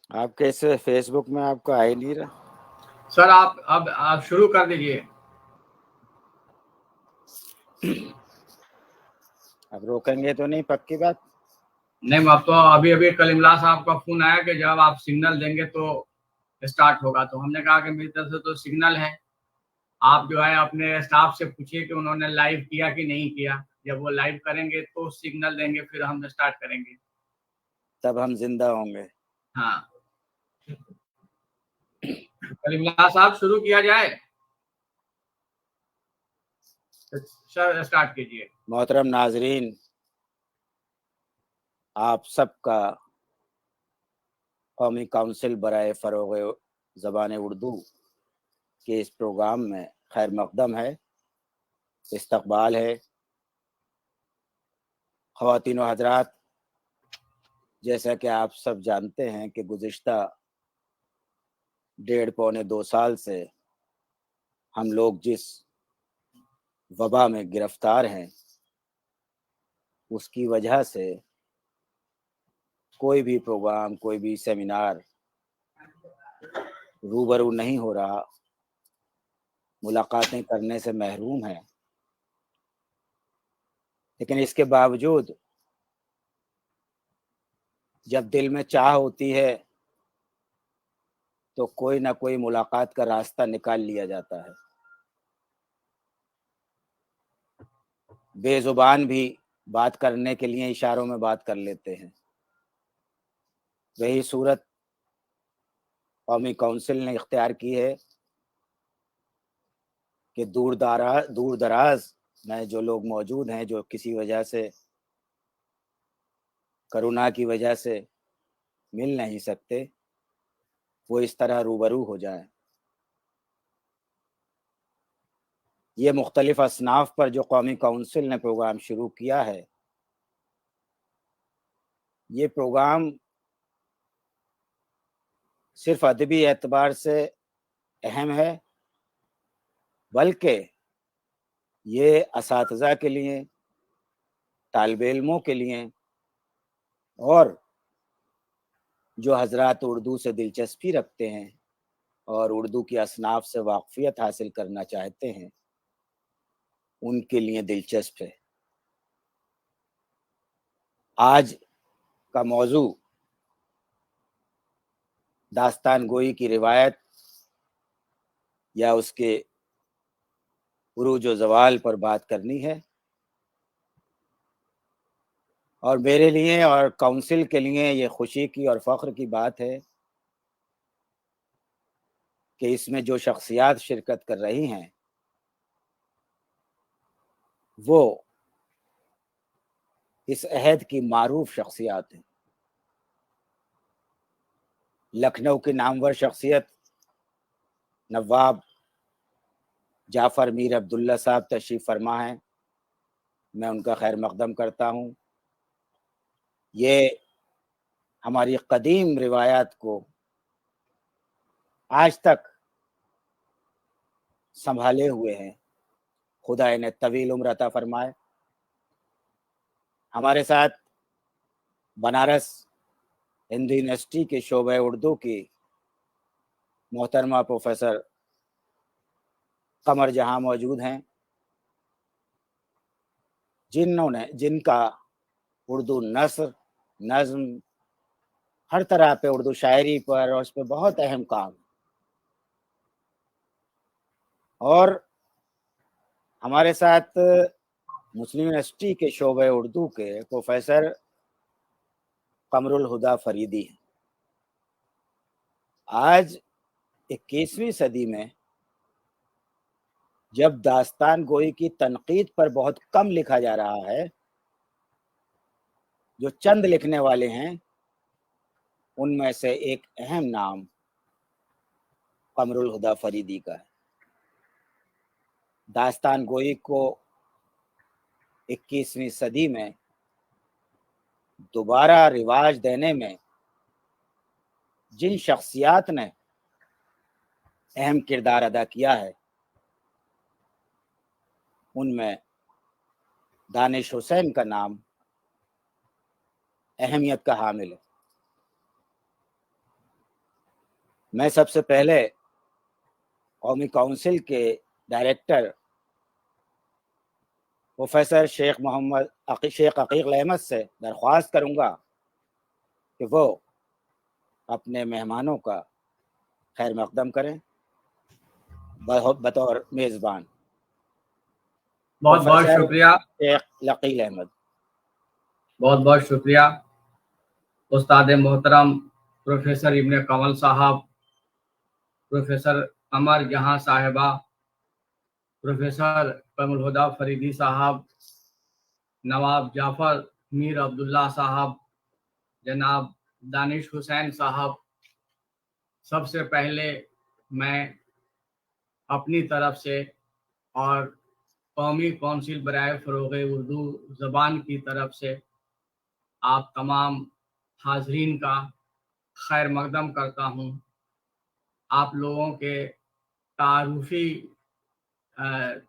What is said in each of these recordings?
آپ کیسے فیس بک میں آپ کو آ ہی نہیں رہا؟ سر آپ شروع کر دیجیے. اب روکیں گے تو نہیں، پکی بات. نہیں، اب تو ابھی کل املا صاحب کا فون آیا کہ جب آپ سگنل دیں گے تو اسٹارٹ ہوگا. تو ہم نے کہا کہ میری طرف سے تو سگنل ہے. آپ جو ہے اپنے اسٹاف سے پوچھیے کہ انہوں نے لائیو کیا کہ نہیں کیا. جب وہ لائیو کریں گے تو سگنل دیں گے، پھر ہم اسٹارٹ کریں گے. تب ہم زندہ ہوں گے. ہاں، کل املا صاحب شروع کیا جائے. سر اسٹارٹ کیجیے. محترم ناظرین، آپ سب کا قومی کونسل برائے فروغ زبان اردو کے اس پروگرام میں خیر مقدم ہے، استقبال ہے. خواتین و حضرات، جیسا کہ آپ سب جانتے ہیں کہ گزشتہ 1.5-2 سال سے ہم لوگ جس وبا میں گرفتار ہیں، اس کی وجہ سے کوئی بھی پروگرام، کوئی بھی سیمینار روبرو نہیں ہو رہا، ملاقاتیں کرنے سے محروم ہیں. لیکن اس کے باوجود جب دل میں چاہ ہوتی ہے تو کوئی نہ کوئی ملاقات کا راستہ نکال لیا جاتا ہے. بے زبان بھی بات کرنے کے لیے اشاروں میں بات کر لیتے ہیں. وہی صورت قومی کونسل نے اختیار کی ہے کہ دور دراز میں جو لوگ موجود ہیں، جو کسی وجہ سے، کرونا کی وجہ سے مل نہیں سکتے، وہ اس طرح روبرو ہو جائیں. یہ مختلف اصناف پر جو قومی کونسل نے پروگرام شروع کیا ہے، یہ پروگرام صرف ادبی اعتبار سے اہم ہے، بلکہ یہ اساتذہ کے لیے، طالب علموں کے لیے، اور جو حضرات اردو سے دلچسپی رکھتے ہیں اور اردو کی اصناف سے واقفیت حاصل کرنا چاہتے ہیں، ان کے لیے دلچسپ ہے. آج کا موضوع داستان گوئی کی روایت یا اس کے عروج و زوال پر بات کرنی ہے، اور میرے لیے اور کونسل کے لیے یہ خوشی کی اور فخر کی بات ہے کہ اس میں جو شخصیات شرکت کر رہی ہیں وہ اس عہد کی معروف شخصیات ہیں. لکھنؤ کی نامور شخصیت نواب جعفر میر عبداللہ صاحب تشریف فرما ہیں. میں ان کا خیر مقدم کرتا ہوں. یہ ہماری قدیم روایات کو آج تک سنبھالے ہوئے ہیں. خدا انہیں طویل عمر عطا فرمائے. ہمارے ساتھ بنارس ہندو یونیورسٹی کے شعبہ اردو کی محترمہ پروفیسر قمر جہاں موجود ہیں، جن کا اردو نثر، نظم، ہر طرح پہ، اردو شاعری پر اور اس پہ بہت اہم کام. اور ہمارے ساتھ مسلم یونیورسٹی کے شعبہ اردو کے پروفیسر قمر الہدیٰ فریدی ہیں. آج 21ویں صدی میں جب داستان گوئی کی تنقید پر بہت کم لکھا جا رہا ہے، جو چند لکھنے والے ہیں ان میں سے ایک اہم نام قمر الہدیٰ فریدی کا ہے. داستان گوئی کو 21ویں صدی میں دوبارہ رواج دینے میں جن شخصیات نے اہم کردار ادا کیا ہے، ان میں دانش حسین کا نام اہمیت کا حامل ہے. میں سب سے پہلے قومی کونسل کے ڈائریکٹر پروفیسر شیخ عقیق احمد سے درخواست کروں گا کہ وہ اپنے مہمانوں کا خیر مقدم کریں بطور میزبان۔ بہت بہت شکریہ شیخ عقیق احمد۔ بہت بہت شکریہ استاد محترم پروفیسر ابن کمل صاحب، پروفیسر قمر جہاں صاحبہ، پروفیسر قمر الہدیٰ فریدی صاحب، نواب جعفر میر عبداللہ صاحب، جناب دانش حسین صاحب۔ سب سے پہلے میں اپنی طرف سے اور قومی کونسل برائے فروغ اردو زبان کی طرف سے آپ تمام حاضرین کا خیر مقدم کرتا ہوں۔ آپ لوگوں کے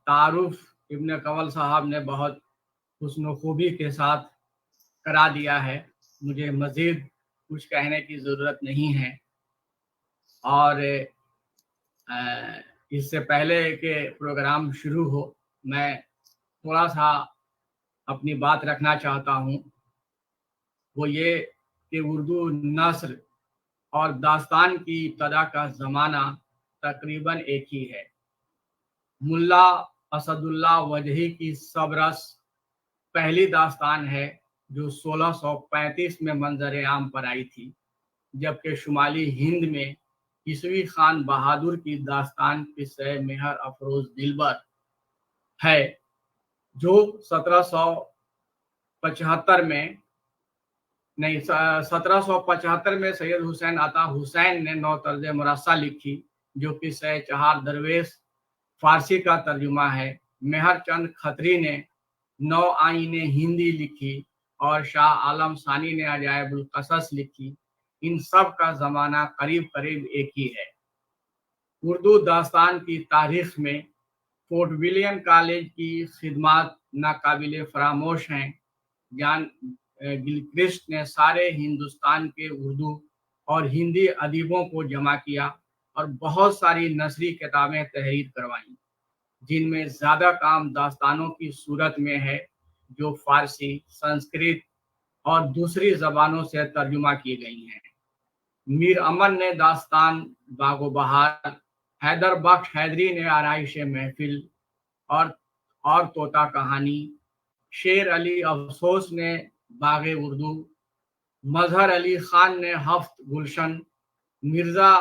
تعارف ابن کمل صاحب نے بہت حسن و خوبی کے ساتھ کرا دیا ہے، مجھے مزید کچھ کہنے کی ضرورت نہیں ہے۔ اور اس سے پہلے کہ پروگرام شروع ہو، میں تھوڑا سا اپنی بات رکھنا چاہتا ہوں، وہ یہ کہ اردو نثر اور داستان کی ابتدا کا زمانہ تقریباً ایک ہی ہے۔ ملا اسد اللہ وجہی کی سبرس پہلی داستان ہے جو 1635 میں منظر عام پر آئی تھی، جبکہ شمالی ہند میں عیسوی خان بہادر کی داستان قصہ مہر افروز دلبر ہے، جو 1775 میں سید حسین عطا حسین نے نو طرز مرصع لکھی، جو قصہ چہار درویش فارسی کا ترجمہ ہے۔ مہر چند کھتری نے نو آئین ہندی لکھی اور شاہ عالم ثانی نے عجائب القصص لکھی۔ ان سب کا زمانہ قریب قریب ایک ہی ہے۔ اردو داستان کی تاریخ میں فورٹ ولیم کالج کی خدمات ناقابل فراموش ہیں۔ جان گلکرسٹ نے سارے ہندوستان کے اردو اور ہندی ادیبوں کو جمع کیا اور بہت ساری نثری کتابیں تحریر کروائیں، جن میں زیادہ کام داستانوں کی صورت میں ہے جو فارسی، سنسکرت اور دوسری زبانوں سے ترجمہ کی گئی ہیں۔ میر امن نے داستان باغ و بہار، حیدر بخش حیدری نے آرائش محفل اور طوطا کہانی، شیر علی افسوس نے باغ اردو، مظہر علی خان نے ہفت گلشن، مرزا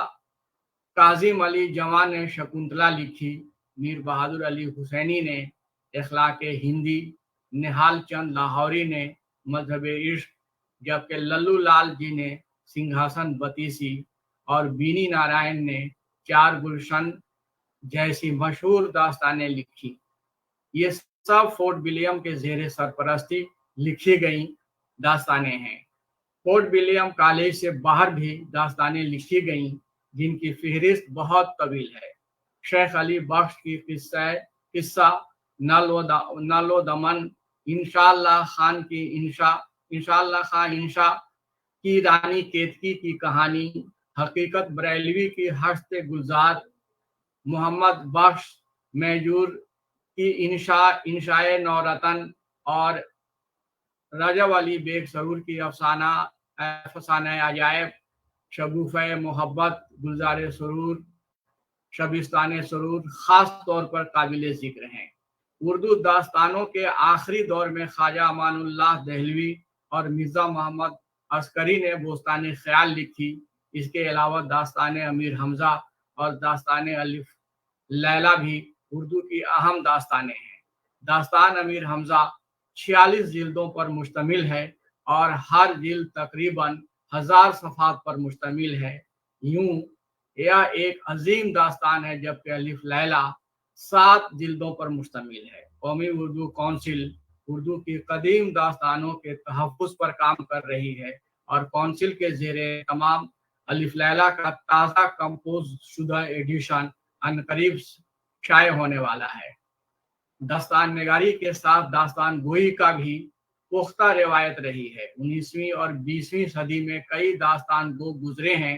کاظم علی جواں نے شکنتلا لکھی، میر بہادر علی حسینی نے اخلاق ہندی، نہال چند لاہوری نے مذہب عشق، جبکہ للو لال جی نے سنگھاسن بتیسی اور بینی نارائن نے چار گلشن جیسی مشہور داستانیں لکھی۔ یہ سب فورٹ ولیم کے زیر سرپرستی لکھی گئیں داستانیں ہیں۔ فورٹ ولیم کالج سے باہر بھی داستانیں لکھی گئیں، جن کی فہرست بہت طویل ہے۔ شیخ علی بخش کی قصہ نل و دمن، انشاءاللہ خان کی رانی کیتکی کی کہانی، حقیقت بریلوی کی ہشت گلزار، محمد بخش میجور کی انشاء نورتن اور رجب علی بیگ سرور کی افسانہ عجائب، شگوفہ محبت، گلزار سرور، شبستان سرور خاص طور پر قابل ذکر ہیں۔ اردو داستانوں کے آخری دور میں خواجہ امان اللہ دہلوی اور مرزا محمد عسکری نے بوستان خیال لکھی۔ اس کے علاوہ داستان امیر حمزہ اور داستان الف لیلہ بھی اردو کی اہم داستانیں ہیں۔ داستان امیر حمزہ 46 جلدوں پر مشتمل ہے اور ہر جلد تقریباً 1000 صفحات پر مشتمل ہے۔ یوں یہ ایک عظیم داستان ہے، جبکہ الف لیلہ 7 جلدوں پر مشتمل ہے۔ قومی اردو کونسل اردو کی قدیم داستانوں کے تحفظ پر کام کر رہی ہے اور کونسل کے زیر تمام الف لیلہ کا تازہ کمپوز شدہ ایڈیشن عنقریب شائع ہونے والا ہے۔ داستان نگاری کے ساتھ داستان گوئی کا بھی پختہ روایت رہی ہے۔ 19ویں اور 20ویں صدی میں کئی داستان گو گزرے ہیں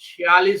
46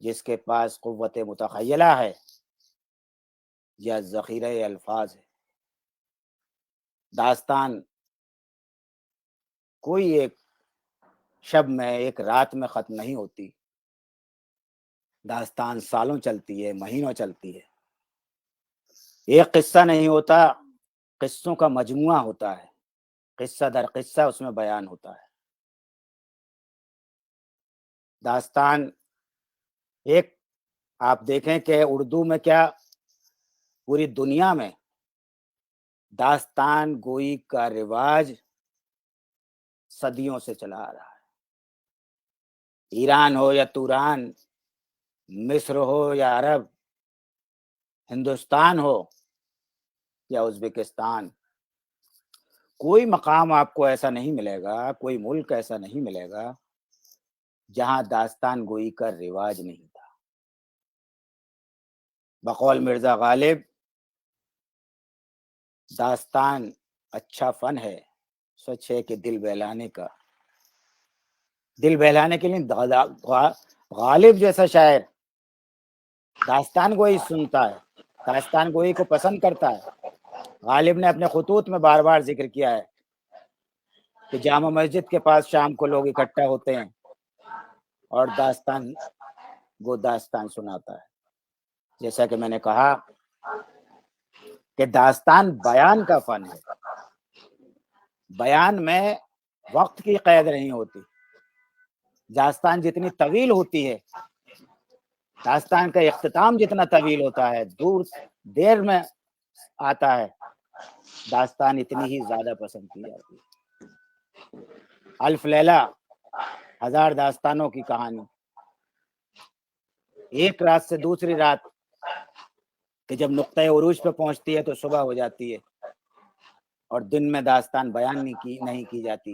جس کے پاس قوت متخیلہ ہے یا ذخیرہ الفاظ ہے. داستان کوئی ایک شب میں، ایک رات میں ختم نہیں ہوتی. داستان سالوں چلتی ہے، مہینوں چلتی ہے. ایک قصہ نہیں ہوتا، قصوں کا مجموعہ ہوتا ہے. قصہ در قصہ اس میں بیان ہوتا ہے. داستان ایک، آپ دیکھیں کہ اردو میں کیا، پوری دنیا میں داستان گوئی کا رواج صدیوں سے چلا آ رہا ہے. ایران ہو یا توران، مصر ہو یا عرب، ہندوستان ہو یا ازبکستان، کوئی مقام آپ کو ایسا نہیں ملے گا، کوئی ملک ایسا نہیں ملے گا جہاں داستان گوئی کا رواج نہیں تھا. بقول مرزا غالب، داستان اچھا فن ہے، سچ ہے کہ دل بہلانے کا. دل بہلانے کے لیے غالب جیسا شاعر داستان گوئی سنتا ہے، داستان گوئی کو پسند کرتا ہے. غالب نے اپنے خطوط میں بار بار ذکر کیا ہے کہ جامع مسجد کے پاس شام کو لوگ اکٹھا ہوتے ہیں اور داستان سناتا ہے. جیسا کہ میں نے کہا کہ داستان بیان کا فن ہے. بیان میں وقت کی قید نہیں ہوتی. داستان جتنی طویل ہوتی ہے، داستان کا اختتام جتنا طویل ہوتا ہے، دیر میں آتا ہے، داستان اتنی ہی زیادہ پسند کی جاتی ہے. الف لیلہ، ہزار داستانوں کی کہانی. ایک رات سے دوسری رات کہ جب نقطۂ عروج پہ پہنچتی ہے تو صبح ہو جاتی ہے اور دن میں داستان بیان نہیں کی جاتی،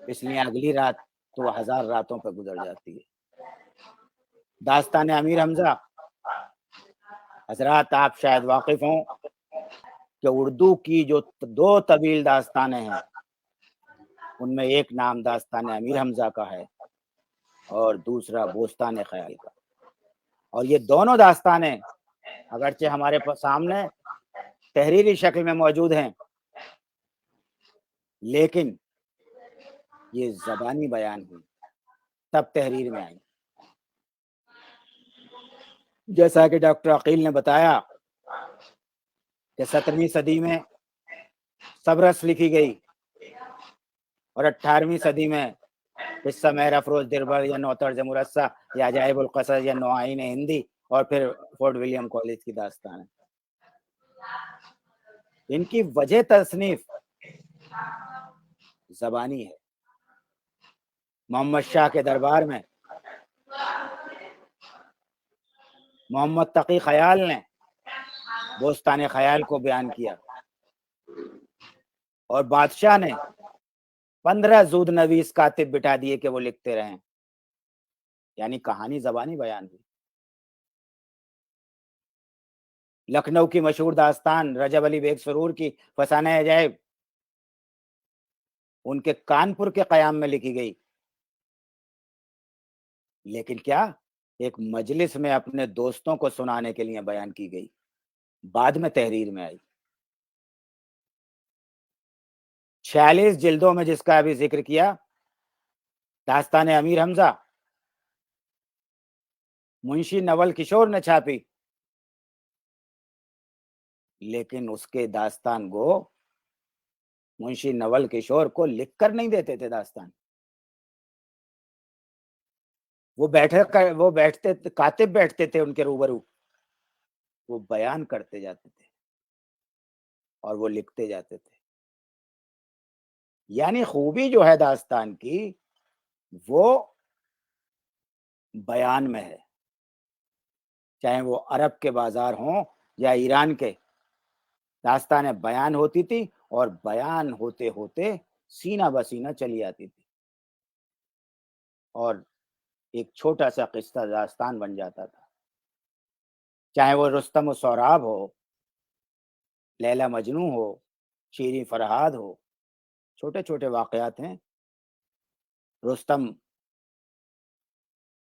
اس لیے اگلی رات تو 1000 راتوں پہ گزر جاتی ہے. داستان امیر حمزہ، حضرات آپ شاید واقف ہوں کہ اردو کی جو 2 طویل داستانیں ہیں، ان میں ایک نام داستان امیر حمزہ کا ہے اور دوسرا بوستان خیال کا. اور یہ دونوں داستانیں اگرچہ ہمارے سامنے تحریری شکل میں موجود ہیں، لیکن یہ زبانی بیان ہوئی تب تحریر میں آئی. جیسا کہ ڈاکٹر عقیل نے بتایا کہ 17ویں صدی میں سبرس لکھی گئی اور 18ویں صدی میں قصہ مہر افروز دربر یا نوطرز مرصع یا عجائب القصص یا نوعین ہندی اور پھر فورٹ ولیم کالج کی داستان ہے. ان کی وجہ تصنیف زبانی ہے. محمد شاہ کے دربار میں محمد تقی خیال نے بوستان خیال کو بیان کیا اور بادشاہ نے 15 زود نویس کاتب بٹھا دیے کہ وہ لکھتے رہیں، یعنی کہانی زبانی بیان ہوئی. لکھنؤ کی مشہور داستان رجب علی بیگ سرور کی فسانہ عجائب ان کے کانپور کے قیام میں لکھی گئی، لیکن کیا ایک مجلس میں اپنے دوستوں کو سنانے کے لیے بیان کی گئی، بعد میں تحریر میں آئی. 46 جلدوں میں جس کا ابھی ذکر کیا داستان امیر حمزہ منشی نول کشور نے چھاپی، لیکن اس کے داستان گو منشی نول کشور کو لکھ کر نہیں دیتے تھے. داستان وہ بیٹھتے کاتب بیٹھتے تھے ان کے روبرو، وہ بیان کرتے جاتے تھے اور وہ لکھتے جاتے تھے. یعنی خوبی جو ہے داستان کی وہ بیان میں ہے، چاہے وہ عرب کے بازار ہوں یا ایران کے. داستانیں بیان ہوتی تھی اور بیان ہوتے ہوتے سینہ بسینہ چلی آتی تھی اور ایک چھوٹا سا قصہ داستان بن جاتا تھا. چاہے وہ رستم و سوراب ہو، لیلا مجنوں ہو، شیریں فرہاد ہو، چھوٹے چھوٹے واقعات ہیں. رستم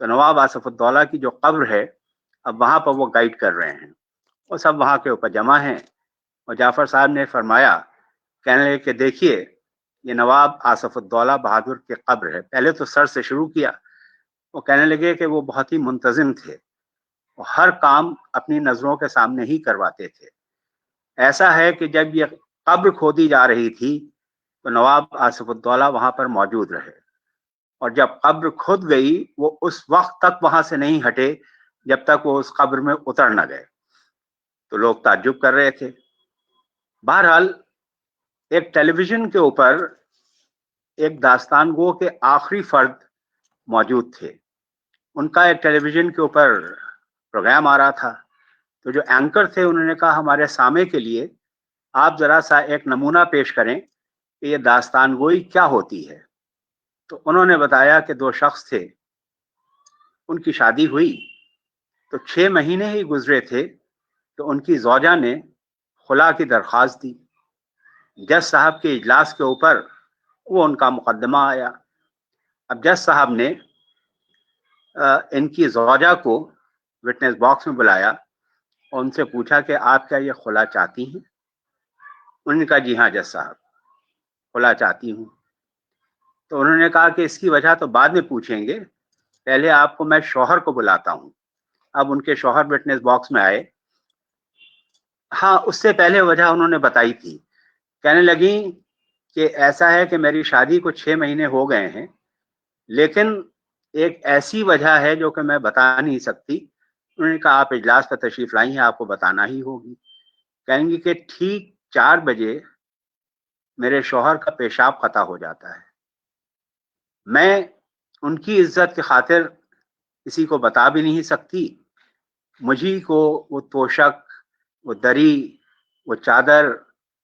تو نواب آصف الدولہ کی جو قبر ہے اب وہاں پر وہ گائیڈ کر رہے ہیں، وہ سب وہاں کے اوپر جمع ہیں. اور جعفر صاحب نے فرمایا، کہنے لگے کہ دیکھیے یہ نواب آصف الدولہ بہادر کی قبر ہے. پہلے تو سر سے شروع کیا. وہ کہنے لگے کہ وہ بہت ہی منتظم تھے، وہ ہر کام اپنی نظروں کے سامنے ہی کرواتے تھے. ایسا ہے کہ جب یہ قبر کھودی جا رہی تھی تو نواب آصف الدولہ وہاں پر موجود رہے، اور جب قبر کھود گئی وہ اس وقت تک وہاں سے نہیں ہٹے جب تک وہ اس قبر میں اتر نہ گئے. تو لوگ تعجب کر رہے تھے. بہرحال ایک ٹیلی ویژن کے اوپر ایک داستان گو کے آخری فرد موجود تھے. ان کا ایک ٹیلی ویژن کے اوپر پروگرام آ رہا تھا. تو جو اینکر تھے انہوں نے کہا ہمارے سامع کے لیے آپ ذرا سا ایک نمونہ پیش کریں کہ یہ داستان گوئی کیا ہوتی ہے. تو انہوں نے بتایا کہ 2 شخص تھے، ان کی شادی ہوئی تو 6 مہینے ہی گزرے تھے تو ان کی زوجہ نے خلا کی درخواست دی. جج صاحب کے اجلاس کے اوپر وہ ان کا مقدمہ آیا. اب جج صاحب نے ان کی زوجہ کو وٹنس باکس میں بلایا اور ان سے پوچھا کہ آپ کیا یہ خلا چاہتی ہیں؟ انہوں نے کہا جی ہاں جج صاحب خلا چاہتی ہوں. تو انہوں نے کہا کہ اس کی وجہ تو بعد میں پوچھیں گے، پہلے آپ کو میں شوہر کو بلاتا ہوں. اب ان کے شوہر وٹنس باکس میں آئے. ہاں اس سے پہلے وجہ انہوں نے بتائی تھی. کہنے لگی کہ ایسا ہے کہ میری شادی کو 6 مہینے ہو گئے ہیں، لیکن ایک ایسی وجہ ہے جو کہ میں بتا نہیں سکتی. انہوں نے کہا آپ اجلاس پر تشریف لائی ہیں، آپ کو بتانا ہی ہوگی. کہیں گی کہ ٹھیک 4 بجے میرے شوہر کا پیشاب قطع ہو جاتا ہے. میں ان کی عزت کی خاطر کسی کو بتا بھی نہیں سکتی. مجھے کو وہ توشک، وہ دری، وہ چادر،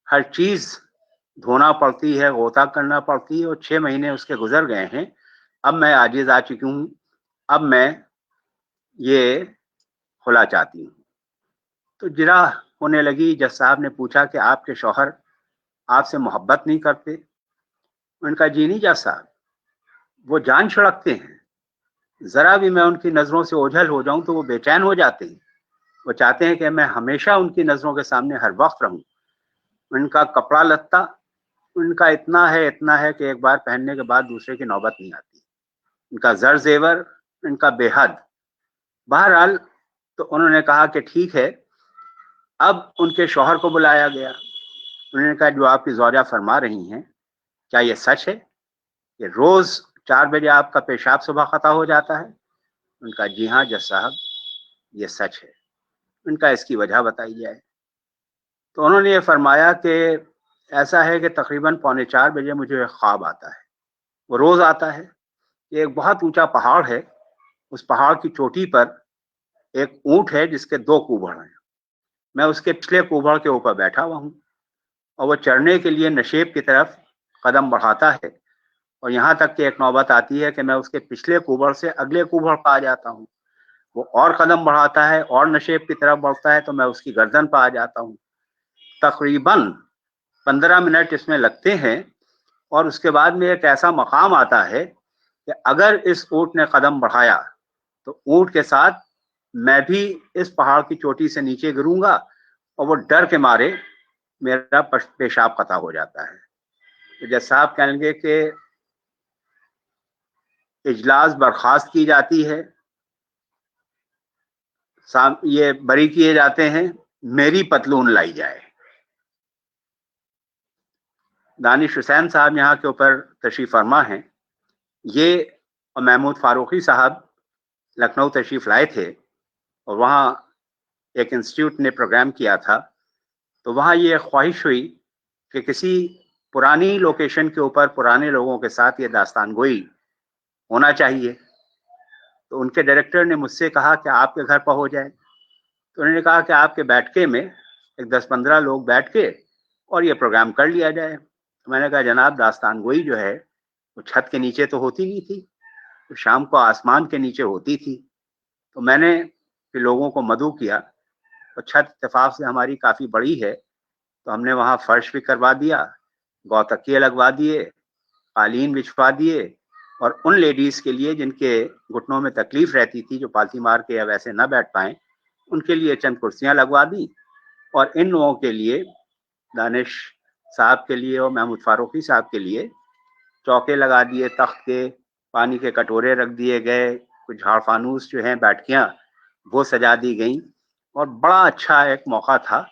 ہر چیز دھونا پڑتی ہے، غوطہ کرنا پڑتی ہے، اور 6 مہینے اس کے گزر گئے ہیں. اب میں عاجز آ چکی ہوں، اب میں یہ خلا چاہتی ہوں. تو جرا ہونے لگی. جج صاحب نے پوچھا کہ آپ کے شوہر آپ سے محبت نہیں کرتے؟ ان کا جی نہیں جج صاحب، وہ جان چھڑکتے ہیں. ذرا بھی میں ان کی نظروں سے اوجھل ہو جاؤں تو وہ بے چین ہو جاتے ہیں. وہ چاہتے ہیں کہ میں ہمیشہ ان کی نظروں کے سامنے ہر وقت رہوں. ان کا کپڑا لتا ان کا اتنا ہے کہ ایک بار پہننے کے بعد دوسرے کی نوبت نہیں آتی. ان کا زر زیور ان کا بے حد. بہرحال تو انہوں نے کہا کہ ٹھیک ہے. اب ان کے شوہر کو بلایا گیا. انہوں نے کہا جو آپ کی زوجہ فرما رہی ہیں کیا یہ سچ ہے کہ روز 4 بجے آپ کا پیشاب صبح قطع ہو جاتا ہے؟ ان کا جی ہاں جج صاحب یہ سچ ہے. ان کا اس کی وجہ بتائی جائے. تو انہوں نے یہ فرمایا کہ ایسا ہے کہ تقریباً 3:45 بجے مجھے ایک خواب آتا ہے. وہ روز آتا ہے. یہ ایک بہت اونچا پہاڑ ہے. اس پہاڑ کی چوٹی پر ایک اونٹ ہے جس کے 2 کوبڑ ہیں. میں اس کے پچھلے کوبڑ کے اوپر بیٹھا ہوا ہوں اور وہ چڑھنے کے لیے نشیب کی طرف قدم بڑھاتا ہے، اور یہاں تک کہ ایک نوبت آتی ہے کہ میں اس کے پچھلے کوبڑ سے اگلے کوبڑ پہ آ جاتا ہوں. وہ اور قدم بڑھاتا ہے اور نشیب کی طرف بڑھتا ہے تو میں اس کی گردن پہ آ جاتا ہوں. تقریباً 15 منٹ اس میں لگتے ہیں، اور اس کے بعد میں ایک ایسا مقام آتا ہے کہ اگر اس اونٹ نے قدم بڑھایا تو اونٹ کے ساتھ میں بھی اس پہاڑ کی چوٹی سے نیچے گروں گا، اور وہ ڈر کے مارے میرا پیشاب قطع ہو جاتا ہے. تو جج صاحب کہیں گے کہ اجلاس برخاست کی جاتی ہے، یہ بری کیے جاتے ہیں، میری پتلون لائی جائے. دانش حسین صاحب یہاں کے اوپر تشریف فرما ہیں. یہ اور محمود فاروقی صاحب لکھنؤ تشریف لائے تھے، اور وہاں ایک انسٹیٹیوٹ نے پروگرام کیا تھا. تو وہاں یہ خواہش ہوئی کہ کسی پرانی لوکیشن کے اوپر پرانے لوگوں کے ساتھ یہ داستان گوئی ہونا چاہیے. تو ان کے ڈائریکٹر نے مجھ سے کہا کہ آپ کے گھر پر ہو جائے. تو انہوں نے کہا کہ آپ کے بیٹھکے میں ایک 10-15 لوگ بیٹھ کے اور یہ پروگرام کر لیا جائے. تو میں نے کہا جناب داستان گوئی جو ہے وہ چھت کے نیچے تو ہوتی نہیں تھی، تو شام کو آسمان کے نیچے ہوتی تھی. تو میں نے پھر لوگوں کو مدعو کیا، اور چھت اتفاق سے ہماری کافی بڑی ہے تو ہم نے وہاں فرش بھی کروا دیا، گوتکیے لگوا دیے، قالین بچھوا دیے، اور ان لیڈیز کے لیے جن کے گھٹنوں میں تکلیف رہتی تھی, جو پالتی مار کے اب ایسے نہ بیٹھ پائیں, ان کے لیے چند کرسیاں لگوا دی, اور ان لوگوں کے لیے, دانش صاحب کے لیے اور محمود فاروقی صاحب کے لیے, چوکے لگا دیے تخت کے, پانی کے کٹورے رکھ دیے گئے, کچھ جھاڑ فانوس جو ہیں بیٹھکیاں وہ سجا دی گئیں, اور بڑا اچھا ایک موقع تھا.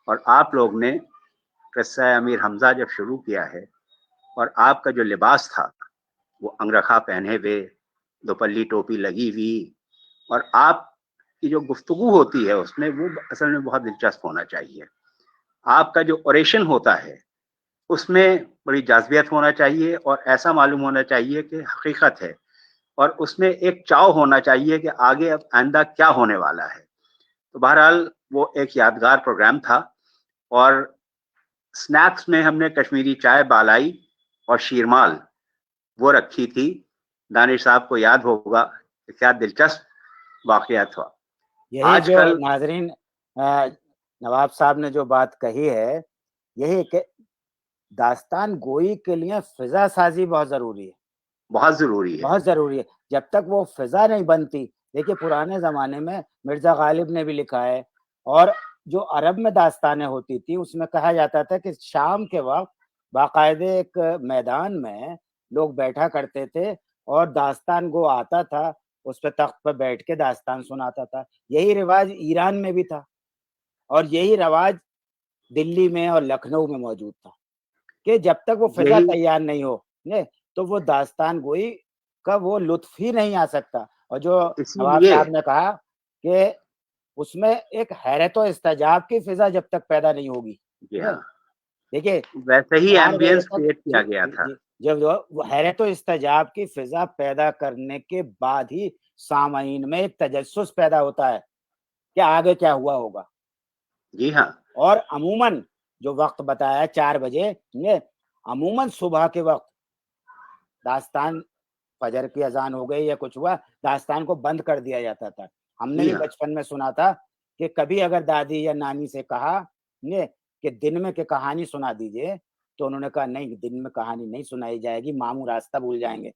اور آپ لوگ نے قصہ امیر حمزہ جب شروع کیا ہے, اور آپ کا جو لباس تھا وہ انگرکھا پہنے ہوئے, دوپلی ٹوپی لگی ہوئی, اور آپ کی جو گفتگو ہوتی ہے اس میں, وہ اصل میں بہت دلچسپ ہونا چاہیے. آپ کا جو اوریشن ہوتا ہے اس میں بڑی جاذبیت ہونا چاہیے, اور ایسا معلوم ہونا چاہیے کہ حقیقت ہے, اور اس میں ایک چاؤ ہونا چاہیے کہ آگے اب آئندہ کیا ہونے والا ہے. تو بہرحال وہ ایک یادگار پروگرام تھا. اور سنیکس میں ہم نے کشمیری چائے بالائی اور شیرمال وہ رکھی تھی. دانش صاحب کو یاد ہوگا کہ کیا دلچسپ واقعہ تھا. یہی آج جو کل ناظرین نواب صاحب نے جو بات کہی ہے, یہی کہ داستان گوئی کے لیے فضا سازی بہت ضروری ہے, بہت ضروری ہے. بہت ضروری ہے. جب تک وہ فضا نہیں بنتی, دیکھیے پرانے زمانے میں مرزا غالب نے بھی لکھا ہے, اور جو عرب میں داستانیں ہوتی تھی اس میں کہا جاتا تھا کہ شام کے وقت باقاعدہ ایک میدان میں لوگ بیٹھا کرتے تھے, اور داستان گو آتا تھا, اس پہ تخت پہ بیٹھ کے داستان سناتا تھا. یہی رواج ایران میں بھی تھا, اور یہی رواج دلی میں اور لکھنؤ میں موجود تھا, کہ جب تک وہ فضا یہی تیار نہیں ہو تو وہ داستان گوئی کا وہ لطف ہی نہیں آ سکتا. اور جو اسی نواب لیے صاحب نے کہا کہ اس میں ایک حیرت و استعجاب کی فضا جب تک پیدا نہیں ہوگی, جی ہاں, دیکھیے ویسے ہی 4 بجے ایمبینس تک, کریٹ کیا جی گیا جی تھا. جی, جب وہ حیرت و استعجاب کی فضا پیدا کرنے کے بعد ہی سامعین میں ایک تجسس پیدا ہوتا ہے کہ آگے کیا ہوا ہوگا. جی ہاں, اور عموماً جو وقت بتایا 4 بجے, عموماً صبح کے وقت داستان, فجر کی اذان ہو گئی یا کچھ ہوا, داستان کو بند کر دیا جاتا تھا. ہم نے جی بھی ہاں, بچپن میں سنا تھا کہ کبھی اگر دادی یا نانی سے کہا کہ دن میں کہ کہانی سنا دیجئے, تو انہوں نے کہا نہیں, دن میں کہانی نہیں سنائی جائے گی, ماموں راستہ بھول جائیں گے.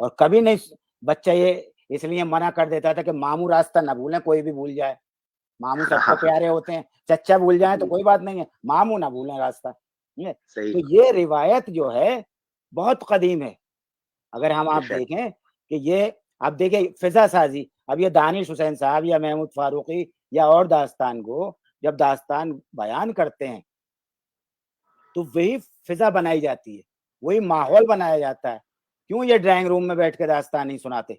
اور کبھی نہیں, بچہ یہ اس لیے منع کر دیتا تھا کہ ماموں راستہ نہ بھولیں, کوئی بھی بھول جائے, ماموں سب کو پیارے ہوتے ہیں, چچا بھول جائیں تو کوئی بات نہیں ہے, ماموں نہ بھولیں راستہ. صحیح, تو یہ روایت جو ہے بہت قدیم ہے. اگر ہم بے آپ شک. دیکھیں کہ یہ, آپ دیکھیں فضا سازی, اب یہ دانش حسین صاحب یا محمود فاروقی یا اور داستان کو جب داستان بیان کرتے ہیں تو وہی فضا بنائی جاتی ہے, وہی ماحول بنایا جاتا ہے. کیوں یہ ڈرائنگ روم میں بیٹھ کے داستان نہیں سناتے,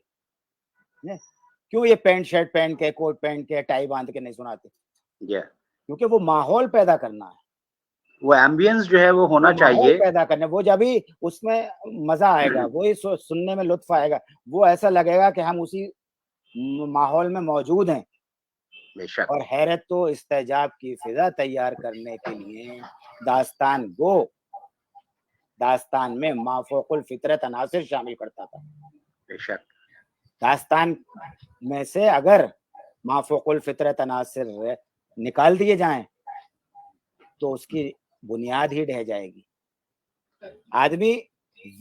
کیوں یہ پینٹ شرٹ پہن کے, کوٹ پہن کے, ٹائی باندھ کے نہیں سناتے؟ کیونکہ وہ ماحول پیدا کرنا ہے, وہ ایمبینس جو ہے وہ ہونا ماحول چاہیے. پیدا کرنا, وہ جب ہی اس میں مزہ آئے گا, وہی سننے میں لطف آئے گا, وہ ایسا لگے گا کہ ہم اسی ماحول میں موجود ہیں. بے شک, اور حیرت و استعجاب کی فضا تیار کرنے کے لیے داستان گو داستان میں مافوق الفطرت عناصر شامل کرتا تھا. بے شک, داستان میں سے اگر مافوق الفطرت عناصر نکال دیے جائیں تو اس کی بنیاد ہی ڈہ جائے گی. آدمی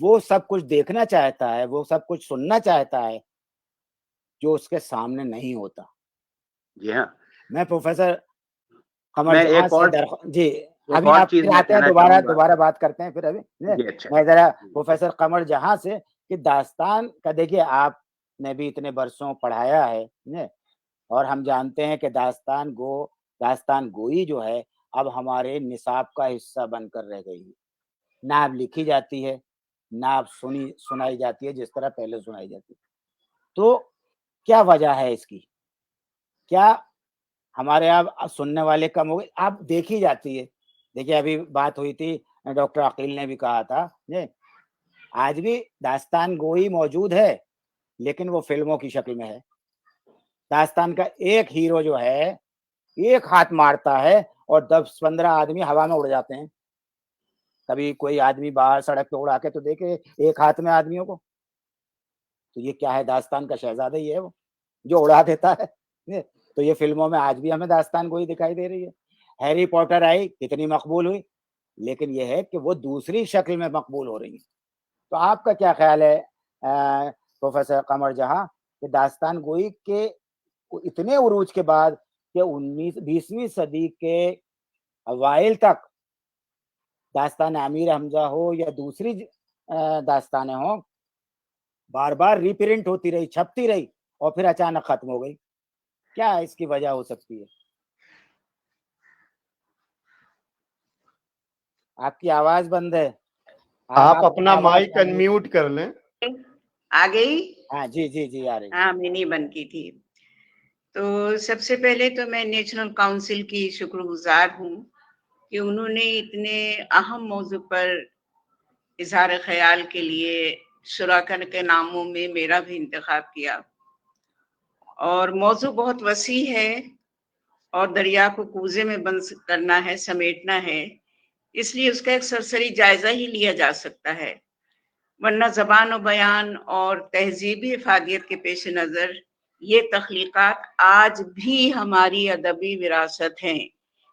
وہ سب کچھ دیکھنا چاہتا ہے, وہ سب کچھ سننا چاہتا ہے جو اس کے سامنے نہیں ہوتا. جی ہاں. میں پروفیسر قمر میں جہاں سے جی, ابھی اور آپ چیز پھر میں آتے ہیں, کہنا چاہوں گا. دوبارہ بات کرتے ہیں پھر. ابھی جی اچھا, میں ذرا پروفیسر قمر جہاں سے کہ داستان کا, دیکھیے آپ نے بھی اتنے برسوں پڑھایا ہے, اور ہم جانتے ہیں کہ داستان گوئی جو ہے اب ہمارے نصاب کا حصہ بن کر رہ گئی ہے. نہ اب لکھی جاتی ہے, نہ اب سنائی جاتی ہے جس طرح پہلے سنائی جاتی. تو کیا وجہ ہے اس کی؟ کیا ہمارے یہاں سننے والے کم ہو گئے؟ آپ دیکھی جاتی ہے. دیکھیے ابھی بات ہوئی تھی, ڈاکٹر عقیل نے بھی کہا تھا, آج بھی داستان گوئی موجود ہے لیکن وہ فلموں کی شکل میں ہے. داستان کا ایک ہیرو جو ہے ایک ہاتھ مارتا ہے اور 10-15 آدمی ہوا میں اڑ جاتے ہیں. کبھی کوئی آدمی باہر سڑک پہ اڑا کے تو دیکھے ایک ہاتھ میں آدمیوں کو, تو یہ کیا ہے؟ داستان کا شہزادہ ہی ہے وہ جو اڑا دیتا ہے. تو یہ فلموں میں آج بھی ہمیں داستان گوئی دکھائی دے رہی ہے. ہیری پوٹر آئی, کتنی مقبول ہوئی, لیکن یہ ہے کہ وہ دوسری شکل میں مقبول ہو رہی ہے. تو آپ کا کیا خیال ہے پروفیسر قمر جہاں کہ داستان گوئی کے اتنے عروج کے بعد کہ 20ویں صدی کے اوائل تک داستان امیر حمزہ ہو یا دوسری داستانیں ہوں بار بار ریپرنٹ ہوتی رہی, چھپتی رہی اور پھر اچانک ختم ہو گئی, کیا اس کی وجہ ہو سکتی ہے؟ آپ کی آواز بند ہے, آپ اپنا مائک انمیوٹ کر لیں. آ گئی؟ ہاں جی جی جی آ رہی. ہاں میں نہیں بند کی تھی. تو سب سے پہلے تو میں نیشنل کاؤنسل کی شکر گزار ہوں کہ انہوں نے اتنے اہم موضوع پر اظہار خیال کے لیے شراکا کے ناموں میں میرا بھی انتخاب کیا. اور موضوع بہت وسیع ہے اور دریا کو کوزے میں بند کرنا ہے, سمیٹنا ہے, اس لیے اس کا ایک سرسری جائزہ ہی لیا جا سکتا ہے. ورنہ زبان و بیان اور تہذیبی افادیت کے پیش نظر یہ تخلیقات آج بھی ہماری ادبی وراثت ہیں.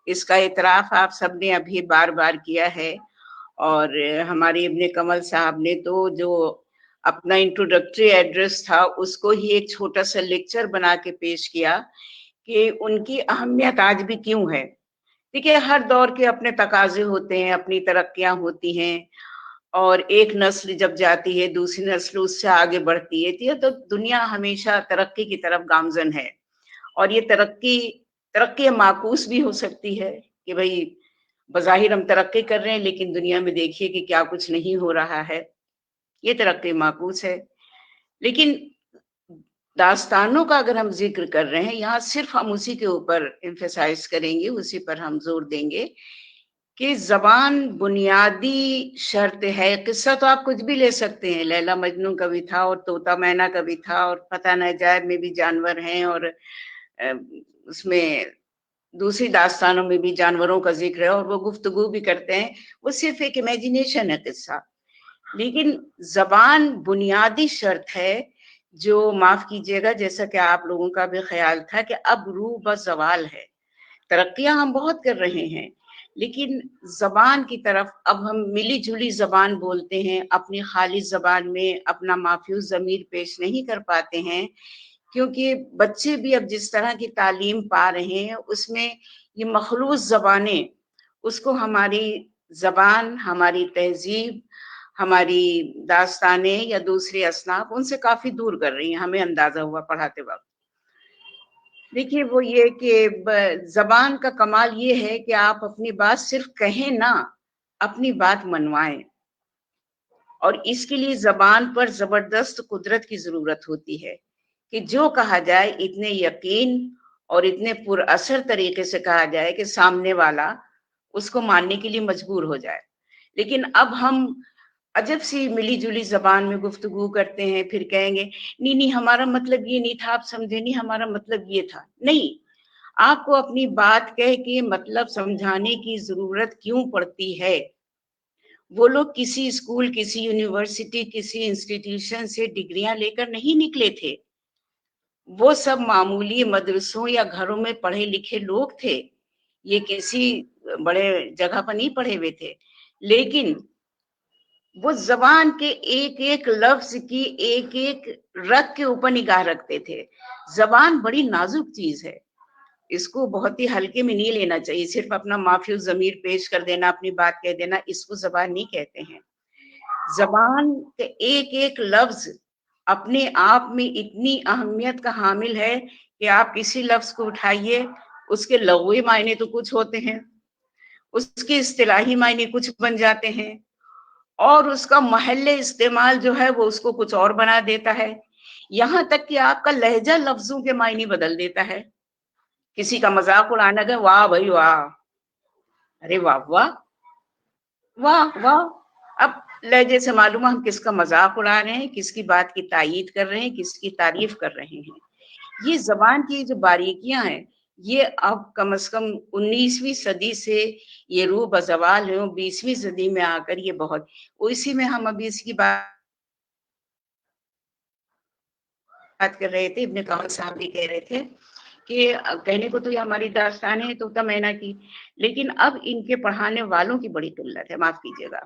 اس کا اعتراف آپ سب نے ابھی بار بار کیا ہے, اور ہمارے ابن کمل صاحب نے تو جو اپنا انٹروڈکٹری ایڈریس تھا اس کو ہی ایک چھوٹا سا لیکچر بنا کے پیش کیا کہ ان کی اہمیت آج بھی کیوں ہے. دیکھیے, ہر دور کے اپنے تقاضے ہوتے ہیں, اپنی ترقیاں ہوتی ہیں, اور ایک نسل جب جاتی ہے دوسری نسل اس سے آگے بڑھتی ہے, تو دنیا ہمیشہ ترقی کی طرف گامزن ہے. اور یہ ترقی معکوس بھی ہو سکتی ہے کہ بھئی بظاہر ہم ترقی کر رہے ہیں لیکن دنیا میں دیکھیے کہ کیا کچھ نہیں ہو رہا ہے, یہ ترقی معکوس ہے. لیکن داستانوں کا اگر ہم ذکر کر رہے ہیں, یہاں صرف ہم اسی کے اوپر ایمفیسائز کریں گے, اسی پر ہم زور دیں گے کہ زبان بنیادی شرط ہے. قصہ تو آپ کچھ بھی لے سکتے ہیں, لیلا مجنون کا بھی تھا اور طوطا مینا کا بھی تھا, اور فتح نجات میں بھی جانور ہیں, اور اس میں دوسری داستانوں میں بھی جانوروں کا ذکر ہے اور وہ گفتگو بھی کرتے ہیں. وہ صرف ایک امیجنیشن ہے قصہ, لیکن زبان بنیادی شرط ہے جو, معاف کیجیے گا, جیسا کہ آپ لوگوں کا بھی خیال تھا کہ اب روح بزوال ہے. ترقیاں ہم بہت کر رہے ہیں لیکن زبان کی طرف اب ہم ملی جلی زبان بولتے ہیں, اپنی خالص زبان میں اپنا مافیوز ضمیر پیش نہیں کر پاتے ہیں, کیونکہ بچے بھی اب جس طرح کی تعلیم پا رہے ہیں اس میں یہ مخلوط زبانیں اس کو ہماری زبان, ہماری تہذیب, ہماری داستانیں یا دوسری اصناف ان سے کافی دور کر رہی ہیں, ہمیں اندازہ ہوا پڑھاتے وقت. دیکھیے, وہ یہ کہ زبان کا کمال یہ ہے کہ آپ اپنی بات صرف کہیں نہ, اپنی بات منوائیں, اور اس کے لیے زبان پر زبردست قدرت کی ضرورت ہوتی ہے کہ جو کہا جائے اتنے یقین اور اتنے پر اثر طریقے سے کہا جائے کہ سامنے والا اس کو ماننے کے لیے مجبور ہو جائے. لیکن اب ہم عجب سی ملی جلی زبان میں گفتگو کرتے ہیں, پھر کہیں گے نہیں ہمارا مطلب یہ نہیں تھا, آپ سمجھے نہیں, ہمارا مطلب یہ تھا. نہیں, آپ کو اپنی بات کہہ کے مطلب سمجھانے کی ضرورت کیوں پڑتی ہے؟ وہ لوگ کسی اسکول, کسی یونیورسٹی, کسی انسٹیٹیوشن سے ڈگریاں لے کر نہیں نکلے تھے. وہ سب معمولی مدرسوں یا گھروں میں پڑھے لکھے لوگ تھے, یہ کسی بڑے جگہ پر نہیں پڑھے ہوئے تھے, لیکن وہ زبان کے ایک ایک لفظ کی ایک ایک رگ کے اوپر نگاہ رکھتے تھے. زبان بڑی نازک چیز ہے, اس کو بہت ہی ہلکے میں نہیں لینا چاہیے. صرف اپنا مافیوز ضمیر پیش کر دینا, اپنی بات کہہ دینا, اس کو زبان نہیں کہتے ہیں. زبان کے ایک ایک لفظ اپنے آپ میں اتنی اہمیت کا حامل ہے کہ آپ کسی لفظ کو اٹھائیے, اس کے لغوی معنی تو کچھ ہوتے ہیں, اس کے اصطلاحی معنی کچھ بن جاتے ہیں, اور اس کا محل استعمال جو ہے وہ اس کو کچھ اور بنا دیتا ہے. یہاں تک کہ آپ کا لہجہ لفظوں کے معنی بدل دیتا ہے. کسی کا مذاق اڑانا گیا, واہ بھائی واہ, ارے واہ واہ واہ واہ. اب لہجے سے معلوم ہم کس کا مذاق اڑا رہے ہیں, کس کی بات کی تائید کر رہے ہیں, کس کی تعریف کر رہے ہیں. یہ زبان کی جو باریکیاں ہیں یہ اب کم از کم 19ویں صدی سے یہ روح بزوال ہے, 20ویں صدی میں آ کر یہ بہت, اسی میں ہم ابھی اس کی بات کر رہے تھے. ابن کمل صاحب بھی کہہ رہے تھے کہ کہنے کو تو یہ ہماری داستان ہے طوطا مینا کی, لیکن اب ان کے پڑھانے والوں کی بڑی قلت ہے, معاف کیجیے گا.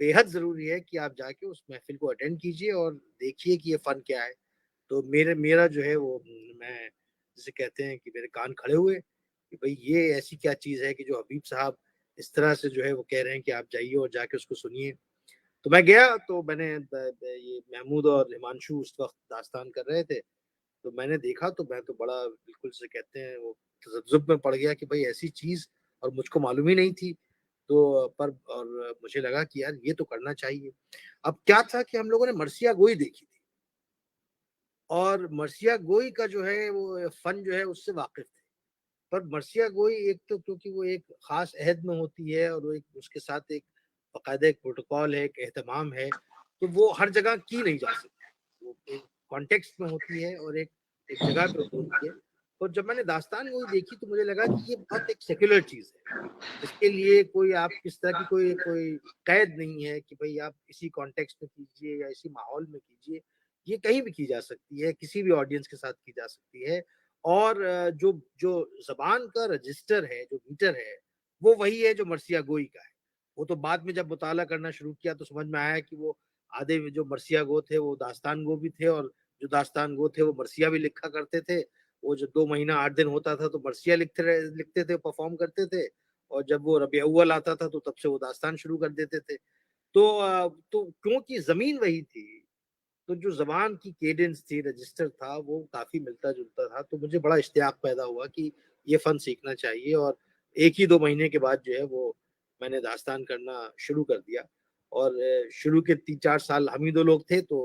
بے حد ضروری ہے کہ آپ جا کے اس محفل کو اٹینڈ کیجئے اور دیکھیے کہ یہ فن کیا ہے. تو میرا جو ہے وہ میں جسے کہتے ہیں کہ میرے کان کھڑے ہوئے کہ بھئی یہ ایسی کیا چیز ہے کہ جو حبیب صاحب اس طرح سے جو ہے وہ کہہ رہے ہیں کہ آپ جائیے اور جا کے اس کو سنیے. تو میں گیا, تو میں نے یہ محمود اور ہمانشو اس وقت داستان کر رہے تھے, تو میں نے دیکھا تو میں تو بڑا بالکل سے کہتے ہیں وہ تذبذب میں پڑ گیا کہ بھئی ایسی چیز, اور مجھ کو معلوم ہی نہیں تھی. تو اور مجھے لگا کہ یار یہ تو کرنا چاہیے. اب کیا تھا کہ ہم لوگوں نے مرثیہ گوئی دیکھی تھی, اور مرثیہ گوئی کا جو ہے وہ فن جو ہے اس سے واقف تھے. پر مرثیہ گوئی ایک تو کیونکہ وہ ایک خاص عہد میں ہوتی ہے, اور وہ ایک اس کے ساتھ ایک باقاعدہ ایک پروٹوکول ہے, ایک اہتمام ہے, تو وہ ہر جگہ کی نہیں جا سکتی. وہ ایک کانٹیکسٹ میں ہوتی ہے اور ایک جگہ پہ ہوتی ہے. اور جب میں نے داستان گوئی دیکھی تو مجھے لگا کہ یہ بہت ایک سیکولر چیز ہے. اس کے لیے کوئی آپ کس طرح کی کوئی قید نہیں ہے کہ بھئی آپ اسی کانٹیکسٹ میں کیجئے یا اسی ماحول میں کیجئے. یہ کہیں بھی کی جا سکتی ہے, کسی بھی آڈینس کے ساتھ کی جا سکتی ہے. اور جو زبان کا رجسٹر ہے, جو میٹر ہے, وہ وہی ہے جو مرثیہ گوئی کا ہے. وہ تو بعد میں جب مطالعہ کرنا شروع کیا تو سمجھ میں آیا کہ وہ آدھے جو مرثیہ گو تھے وہ داستان گو بھی تھے, اور جو داستان گو تھے وہ مرثیہ بھی لکھا کرتے تھے. وہ جو 2 مہینہ 8 دن ہوتا تھا تو مرثیہ لکھتے تھے, پرفارم کرتے تھے, اور جب وہ ربیع اول آتا تھا تو تب سے وہ داستان شروع کر دیتے تھے. تو کیونکہ زمین وہی تھی, تو جو زبان کی کیڈنس تھی, رجسٹر تھا, وہ کافی ملتا جلتا تھا. تو مجھے بڑا اشتیاق پیدا ہوا کہ یہ فن سیکھنا چاہیے, اور 1 ہی 2 مہینے کے بعد جو ہے وہ میں نے داستان کرنا شروع کر دیا. اور شروع کے 3-4 سال ہم ہی 2 لوگ تھے, تو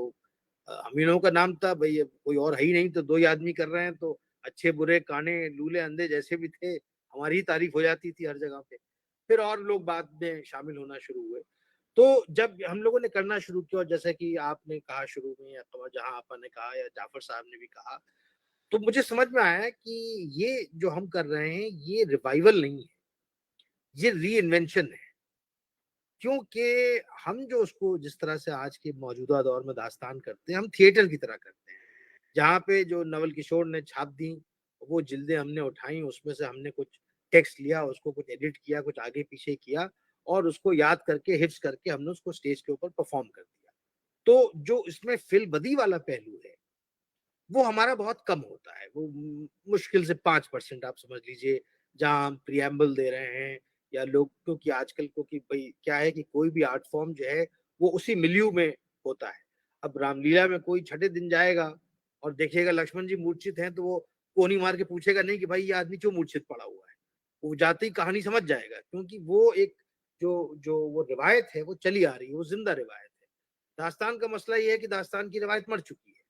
ہم ہی لوگوں کا نام تھا, بھئی کوئی اور ہے ہی نہیں, تو 2 ہی آدمی کر رہے ہیں, تو اچھے برے کانے لولے اندھے جیسے بھی تھے ہماری ہی تعریف ہو جاتی تھی ہر جگہ پہ. پھر اور لوگ بعد میں شامل ہونا شروع ہوئے. تو جب ہم لوگوں نے کرنا شروع کیا, اور جیسا کہ آپ نے کہا شروع میں, یا جہاں آپا نے کہا, یا جعفر صاحب نے بھی کہا, تو مجھے سمجھ میں آیا کہ یہ جو ہم کر رہے ہیں یہ ریوائول نہیں ہے, یہ ری انوینشن ہے. کیونکہ ہم جو اس کو جس طرح سے آج کے موجودہ دور میں داستان کرتے ہیں, ہم تھیٹر کی طرح کرتے ہیں, جہاں پہ جو نول کشور نے چھاپ دی وہ جلدیں ہم نے اٹھائیں, اس میں سے ہم نے کچھ ٹیکسٹ لیا, اس کو کچھ ایڈٹ کیا, کچھ آگے پیچھے کیا, اور اس کو یاد کر کے حفظ کر کے ہم نے اس کو سٹیج کے اوپر پرفارم کر دیا. تو جو اس میں فل بدی والا پہلو ہے وہ ہمارا بہت کم ہوتا ہے. وہ مشکل سے 5% آپ سمجھ لیجئے, جہاں ہم پریامبل دے رہے ہیں, یا لوگ, کیونکہ آج کل بھئی کیا ہے کہ کوئی بھی آرٹ فارم جو ہے وہ اسی ملیو میں ہوتا ہے. اب رام لیلا میں کوئی چھٹے دن جائے گا اور دیکھے گا لکشمن جی مورچھت ہیں, تو وہ کونی مار کے پوچھے گا نہیں کہ بھائی یہ آدمی کیوں مورچھت پڑا ہوا ہے. وہ جاتے ہی کہانی سمجھ جائے گا, کیونکہ وہ ایک جو وہ روایت ہے وہ چلی آ رہی ہے, وہ زندہ روایت ہے. داستان کا مسئلہ یہ ہے کہ داستان کی روایت مر چکی ہے,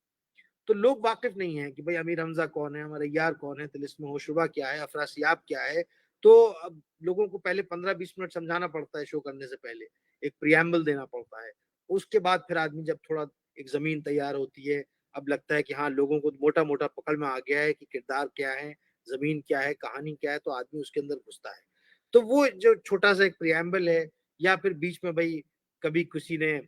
تو لوگ واقف نہیں ہیں کہ بھئی امیر حمزہ کون ہے, ہمارا یار کون ہے, طلسم ہوشربا کیا ہے, افراسیاب کیا ہے. تو اب لوگوں کو پہلے 15-20 منٹ سمجھانا پڑتا ہے شو کرنے سے پہلے, ایک پریامبل دینا پڑتا ہے. اس کے بعد پھر آدمی جب تھوڑا ایک زمین تیار ہوتی ہے, اب لگتا ہے کہ ہاں لوگوں کو موٹا موٹا پکڑ میں آ گیا ہے کہ کردار کیا ہے, زمین کیا ہے, کہانی کیا ہے, تو آدمی اس کے اندر گھستا ہے. تو وہ جو چھوٹا سا ایک پریامبل ہے, یا پھر بیچ میں بھئی کبھی کسی نے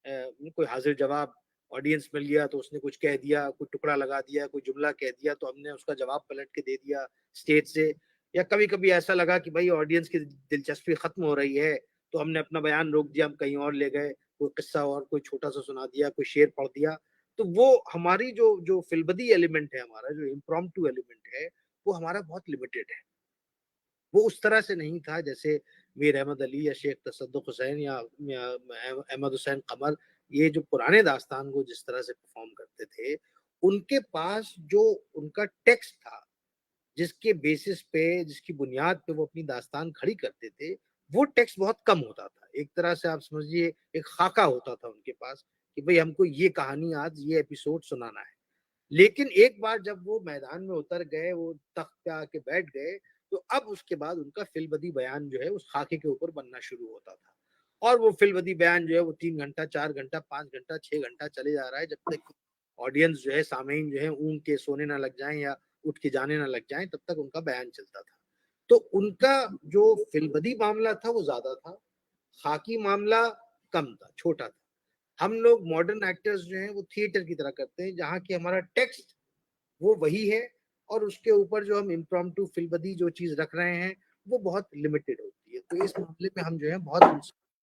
کوئی حاضر جواب آڈینس مل گیا تو اس نے کچھ کہہ دیا, کوئی ٹکڑا لگا دیا, کوئی جملہ کہہ دیا, تو ہم نے اس کا جواب پلٹ کے دے دیا سٹیج سے. یا کبھی کبھی ایسا لگا کہ بھئی آڈینس کی دلچسپی ختم ہو رہی ہے, تو ہم نے اپنا بیان روک دیا, ہم کہیں اور لے گئے, کوئی قصہ اور کوئی چھوٹا سا سنا دیا, کوئی شعر پڑھ دیا. تو وہ ہماری جو فلبدی ایلیمنٹ ہے, ہمارا جو امپرومپٹو ایلیمنٹ ہے, وہ ہمارا بہت لمیٹڈ ہے. وہ اس طرح سے نہیں تھا جیسے میر احمد علی یا شیخ تصدق حسین یا احمد حسین قمر, یہ جو پرانے داستان کو جس طرح سے پرفارم کرتے تھے, ان کے پاس جو ان کا ٹیکسٹ تھا, جس کے بیسس پہ, جس کی بنیاد پہ وہ اپنی داستان کھڑی کرتے تھے, وہ ٹیکسٹ بہت کم ہوتا تھا. ایک طرح سے آپ سمجھیے ایک خاکہ ہوتا تھا ان کے پاس کہ بھئی ہم کو یہ کہانی آج یہ ایپیسوڈ سنانا ہے. لیکن ایک بار جب وہ میدان میں اتر گئے, وہ تخت پہ آ کے بیٹھ گئے, تو اب اس کے بعد ان کا فلبدی بیان جو ہے اس خاکے کے اوپر بننا شروع ہوتا تھا. اور وہ فلبدی بیان جو ہے وہ 3 گھنٹہ 4 گھنٹہ 5 گھنٹہ 6 گھنٹہ چلے جا رہا ہے, جب تک آڈینس جو ہے, سامعین جو ہے اونگ کے سونے نہ لگ جائیں یا اٹھ کے جانے نہ لگ جائیں, تب تک ان کا بیان چلتا تھا. تو ان کا جو فلبدی معاملہ تھا وہ زیادہ تھا, خاکی معاملہ کم تھا, چھوٹا تھا. ہم لوگ ماڈرن ایکٹرز جو ہیں وہ تھیٹر کی طرح کرتے ہیں, جہاں کہ ہمارا ٹیکسٹ وہ وہی ہے, اور اس کے اوپر جو ہم امپرومپٹو فلبدی جو چیز رکھ رہے ہیں وہ بہت لمیٹڈ ہوتی ہے. تو اس معاملے میں ہم جو ہے بہت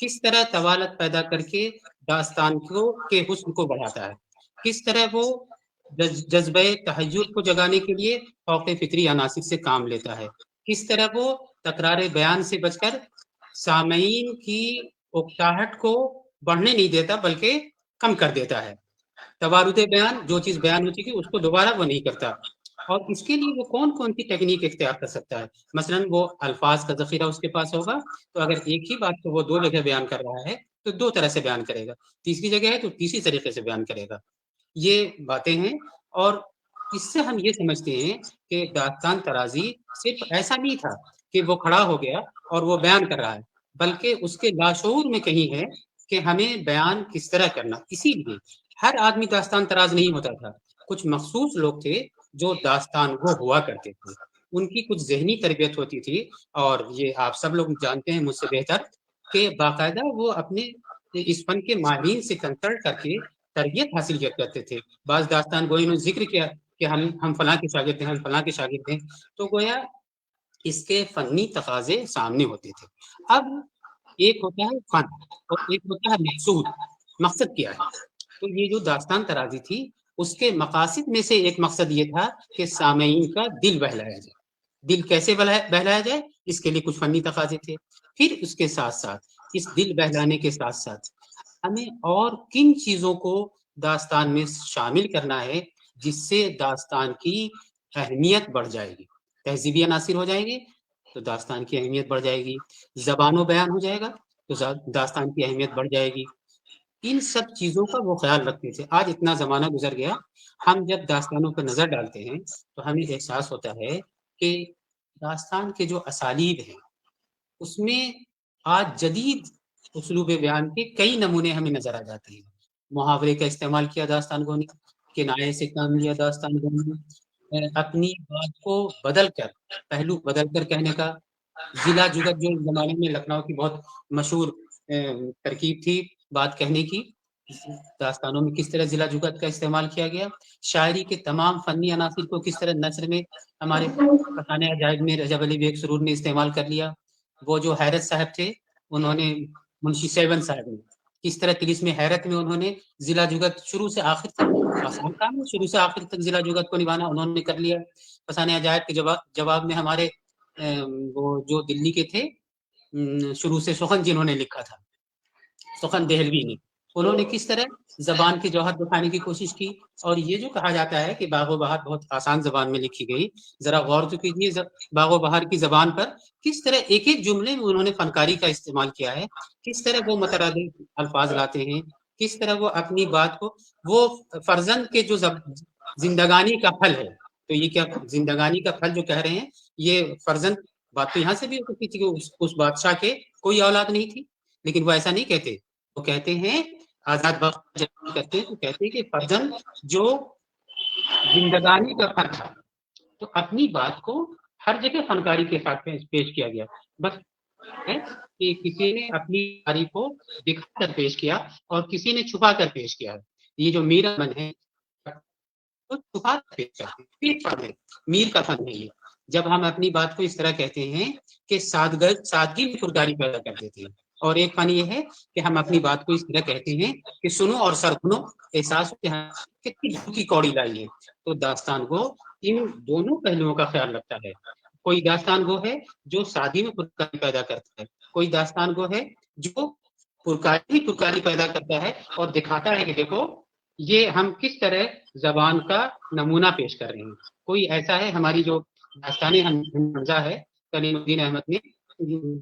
کس طرح طوالت پیدا کر کے داستان کو کے حسن کو بڑھاتا ہے، کس طرح وہ جذبہ تحیر کو جگانے کے لیے فوق فطری عناصر سے کام لیتا ہے، کس طرح وہ تکرار بیان سے بچ کر سامعین کی اکتاہٹ کو بڑھنے نہیں دیتا بلکہ کم کر دیتا ہے۔ توارد بیان، جو چیز بیان ہو چکی اس کو دوبارہ وہ نہیں کرتا، اور اس کے لیے وہ کون کون سی ٹیکنیک اختیار کر سکتا ہے۔ مثلاً وہ الفاظ کا ذخیرہ اس کے پاس ہوگا، تو اگر ایک ہی بات کو وہ 2 جگہ بیان کر رہا ہے تو 2 طرح سے بیان کرے گا، تیسری جگہ ہے تو تیسری طریقے سے بیان کرے گا۔ یہ باتیں ہیں، اور اس سے ہم یہ سمجھتے ہیں کہ داستان ترازی صرف ایسا نہیں تھا کہ وہ کھڑا ہو گیا اور وہ بیان کر رہا ہے، بلکہ اس کے لاشعور میں کہیں ہے کہ ہمیں بیان کس طرح کرنا۔ اسی لیے ہر آدمی داستان تراز نہیں ہوتا تھا، کچھ مخصوص لوگ تھے جو داستان وہ ہوا کرتے تھے، ان کی کچھ ذہنی تربیت ہوتی تھی، اور یہ آپ سب لوگ جانتے ہیں مجھ سے بہتر کہ باقاعدہ وہ اپنے اس فن کے ماہرین سے کنسلٹ کر کے تربیت حاصل کیا کرتے تھے۔ بعض داستان گوئی نے ذکر کیا کہ ہم فلاں کے شاگرد ہیں، ہم فلاں کے شاگرد ہیں، تو گویا اس کے فنی تقاضے سامنے ہوتے تھے۔ اب ایک ہوتا ہے فن اور ایک ہوتا ہے مقصود، مقصد کیا ہے؟ تو یہ جو داستان ترازی تھی اس کے مقاصد میں سے ایک مقصد یہ تھا کہ سامعین کا دل بہلایا جائے۔ دل کیسے بہلایا جائے؟ اس کے لیے کچھ فنی تقاضے تھے۔ پھر اس کے ساتھ ساتھ، اس دل بہلانے کے ساتھ ساتھ ہمیں اور کن چیزوں کو داستان میں شامل کرنا ہے جس سے داستان کی اہمیت بڑھ جائے گی۔ تہذیبی عناصر ہو جائیں گے تو داستان کی اہمیت بڑھ جائے گی، زبان و بیان ہو جائے گا تو داستان کی اہمیت بڑھ جائے گی۔ ان سب چیزوں کا وہ خیال رکھتے تھے۔ آج اتنا زمانہ گزر گیا، ہم جب داستانوں پر نظر ڈالتے ہیں تو ہمیں احساس ہوتا ہے کہ داستان کے جو اسالیب ہیں اس میں آج جدید اسلوب بیان کے کئی نمونے ہمیں نظر آ جاتے ہیں۔ محاورے کا استعمال کیا داستان گو نے، کنایے سے کام لیا داستان گو نے، اپنی بات کو بدل کر، پہلو بدل کر کہنے کا، ضلع جگت جو زمانے میں لکھنؤ کی بہت مشہور ترکیب تھی بات کہنے کی، داستانوں میں کس طرح ضلع جگت کا استعمال کیا گیا، شاعری کے تمام فنی عناصر کو کس طرح نثر میں ہمارے فسانہ عجائب میں رجب علی بیگ سرور نے استعمال کر لیا۔ وہ جو حیرت صاحب تھے، انہوں نے منشی سیون صاحب نے کس طرح طلسم حیرت میں انہوں نے ضلع جگت شروع سے آخر تک، آسان کام ہے شروع سے آخر تک ضلع جگت کو نبھانا، انہوں نے کر لیا۔ فسانہ عجائب کے جواب میں ہمارے وہ جو دلی کے تھے شروع سے سخن جنہوں نے لکھا تھا، سخن دہلوی نے، انہوں نے کس طرح زبان کی جوہر دکھانے کی کوشش کی۔ اور یہ جو کہا جاتا ہے کہ باغ و بہار بہت آسان زبان میں لکھی گئی، ذرا غور تو کیجیے باغ و بہار کی زبان پر کس طرح ایک ایک جملے میں انہوں نے فنکاری کا استعمال کیا ہے، کس طرح وہ مترادف الفاظ لاتے ہیں، کس طرح وہ اپنی بات کو، وہ فرزند کے جو زندگانی کا پھل ہے، تو یہ کیا زندگانی کا پھل جو کہہ رہے ہیں، یہ فرزند بات تو یہاں سے بھی ہو سکتی تھی کہ اس بادشاہ کے کوئی اولاد نہیں تھی، لیکن وہ ایسا نہیں کہتے، وہ کہتے ہیں آزاد وقت جب کہتے ہیں تو کہتے ہیں کہ فرزند جو زندگانی کا پھل تھا، تو اپنی بات کو ہر جگہ فنکاری کے ساتھ پیش کیا گیا۔ بس ہے کہ کسی نے اپنی تعریف کو دکھا کر پیش کیا اور کسی نے چھپا کر پیش کیا۔ یہ جو میر من ہے تو چھپا کر پیش کرتے ہیں، میر کا فن ہے یہ، جب ہم اپنی بات کو اس طرح کہتے ہیں کہ سادگی میں پرگاری پیدا کر دیتے ہیں۔ اور ایک فن یہ ہے کہ ہم اپنی بات کو اس طرح کہتے ہیں کہ سنو اور سرگنو احساس کی کوڑی لائی ہے۔ تو داستان گو ان دونوں پہلوؤں کا خیال رکھتا ہے۔ کوئی داستان گو ہے جو سادگی میں پرکاری پیدا کرتا ہے، کوئی داستان گو ہے جو پرکاری پیدا کرتا ہے اور دکھاتا ہے کہ دیکھو یہ ہم کس طرح زبان کا نمونہ پیش کر رہے ہیں۔ کوئی ایسا ہے، ہماری جو داستان حمزہ ہے، کلیم الدین احمد نے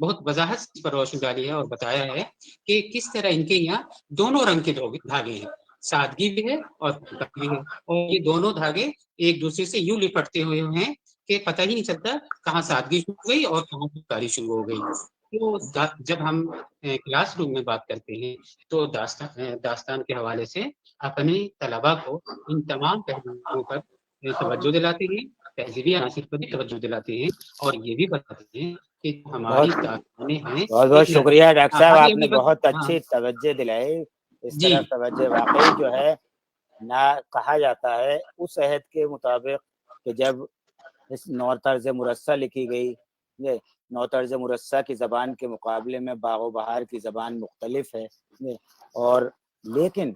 بہت وضاحت سے پر روشنی ڈالی ہے اور بتایا ہے کہ کس طرح ان کے یہاں دونوں رنگ کے دھاگے ہیں، سادگی بھی ہے اور پرکاری بھی ہے، اور یہ دونوں دھاگے ایک دوسرے سے یوں لپٹتے ہوئے ہیں کہ پتہ ہی نہیں چلتا کہاں سادگی شروع ہو گئی اور کہاں پرکاری شروع ہو گئی۔ تو جب ہم کلاس روم میں بات کرتے ہیں تو داستان کے حوالے سے اپنے طلباء کو ان تمام پہلوؤں پر توجہ دلاتے ہیں، تہذیبی عناصر پر بھی توجہ دلاتے ہیں، اور یہ بھی بتاتے ہیں کہ ہماری داستانیں ہیں۔ بہت شکریہ ڈاکٹر صاحب، آپ نے بہت ہاں اچھی توجہ دلائی۔ اس جی طرح توجہ واقعی جو ہے نہ کہا جاتا ہے اس عہد کے مطابق کہ جب اس نور طرز مرصع لکھی گئی نو طرز مرصع کی زبان کے مقابلے میں باغ و بہار کی زبان مختلف ہے، اور لیکن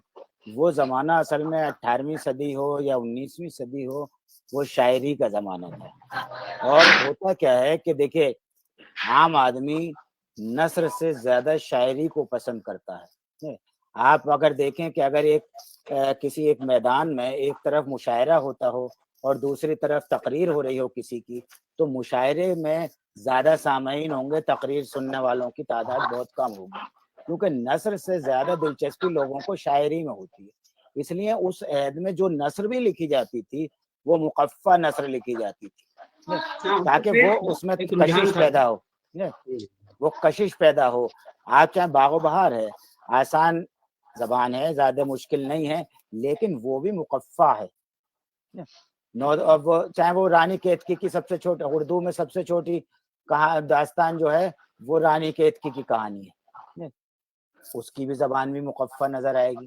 وہ زمانہ اصل میں 18ویں صدی ہو یا 19ویں صدی ہو، وہ شاعری کا زمانہ تھا. اور ہوتا کیا ہے کہ دیکھیں عام آدمی نثر سے زیادہ شاعری کو پسند کرتا ہے. آپ اگر دیکھیں کہ اگر کسی ایک میدان میں ایک طرف مشاعرہ ہوتا ہو اور دوسری طرف تقریر ہو رہی ہو کسی کی، تو مشاعرے میں زیادہ سامعین ہوں گے، تقریر سننے والوں کی تعداد بہت کم ہوگی، کیونکہ نثر سے زیادہ دلچسپی لوگوں کو شاعری میں ہوتی ہے. اس لیے اس عہد میں جو نثر بھی لکھی جاتی تھی وہ مقفع نثر لکھی جاتی تھی، تاکہ وہ اس میں کشش پیدا ہو، وہ کشش پیدا ہو. آپ چاہے باغ و بہار ہے، آسان زبان ہے، زیادہ مشکل نہیں ہے، لیکن وہ بھی مقفع ہے. چاہے وہ رانی کیتکی کی سب سے چھوٹی، اردو میں سب سے چھوٹی داستان جو ہے وہ رانی کیتکی کی کہانی ہے، اس کی بھی زبان بھی مقفع نظر آئے گی.